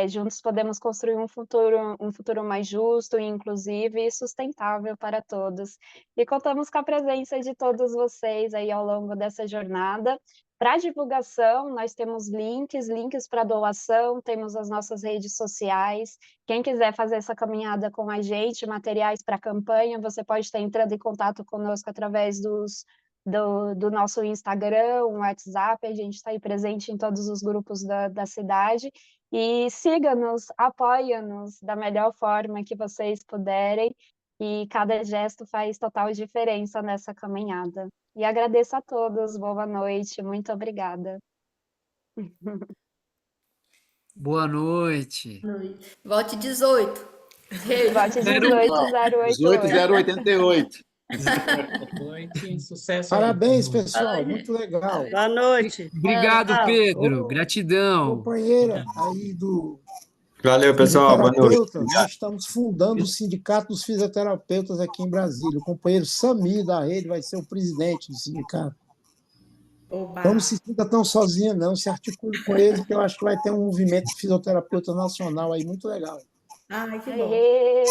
Juntos podemos construir um futuro mais justo, inclusivo e sustentável para todos. E contamos com a presença de todos vocês aí ao longo dessa jornada. Para divulgação, nós temos links para doação, temos as nossas redes sociais. Quem quiser fazer essa caminhada com a gente, materiais para a campanha, você pode estar entrando em contato conosco através do nosso Instagram, WhatsApp, a gente está aí presente em todos os grupos da cidade. E siga-nos, apoia-nos da melhor forma que vocês puderem, e cada gesto faz total diferença nessa caminhada. E agradeço a todos, boa noite, muito obrigada. Boa noite. Vote 18. Vote 18088. 18088. Noite, sucesso aí. Parabéns, pessoal, muito legal. Boa noite. Obrigado, Pedro. Ô, Gratidão. companheira aí do Valeu, pessoal. Boa noite. fisioterapeutas, nós estamos fundando o Sindicato dos Fisioterapeutas aqui em Brasília. O companheiro Samir da rede vai ser o presidente do sindicato. Oba. Então não se sinta tão sozinha, não. Se articule com eles, que eu acho que vai ter um movimento de fisioterapeuta nacional aí muito legal. Ai, que bom. Aê!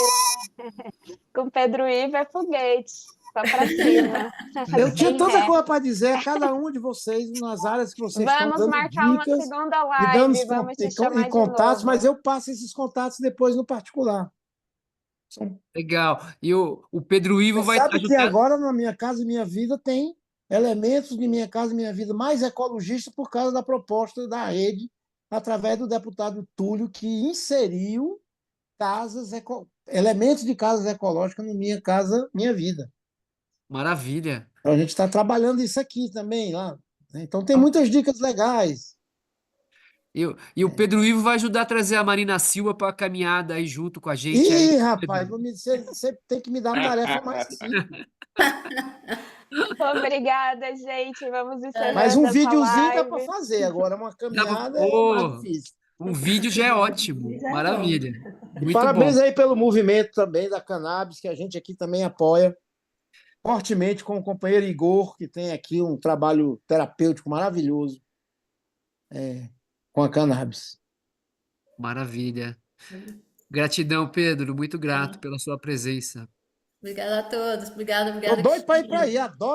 Com Pedro Ivo é foguete, só para cima. Eu tinha Sem tanta ré. coisa para dizer a cada um de vocês nas áreas que vocês estão Vamos dando marcar uma dicas segunda e dando live, vamos te chamar de contatos, novo. mas eu passo esses contatos depois no particular. Legal. E o Pedro Ivo Você vai sabe que ajudar. agora na Minha Casa e Minha Vida tem elementos de Minha Casa e Minha Vida mais ecologistas por causa da proposta da rede, através do deputado Túlio, que inseriu elementos de casas ecológicas no Minha Casa Minha Vida. Maravilha. Então a gente está trabalhando isso aqui também lá, né? Então tem muitas dicas legais. E o Pedro Ivo vai ajudar a trazer a Marina Silva para a caminhada aí junto com a gente. Ih, aí, rapaz, Pedro. você tem que me dar uma tarefa mais simples. Obrigada, gente. Vamos encerrando Mas um essa videozinho dá live. para fazer. Agora, uma caminhada é Ô, mais difícil. um vídeo já é ótimo. Maravilha. E Muito parabéns bom. aí pelo movimento também da cannabis, que a gente aqui também apoia fortemente, com o companheiro Igor, que tem aqui um trabalho terapêutico maravilhoso com a cannabis. Maravilha. Gratidão, Pedro. Muito grato pela sua presença. Obrigada a todos. Obrigada, Tô obrigada. doido para ir para aí, adoro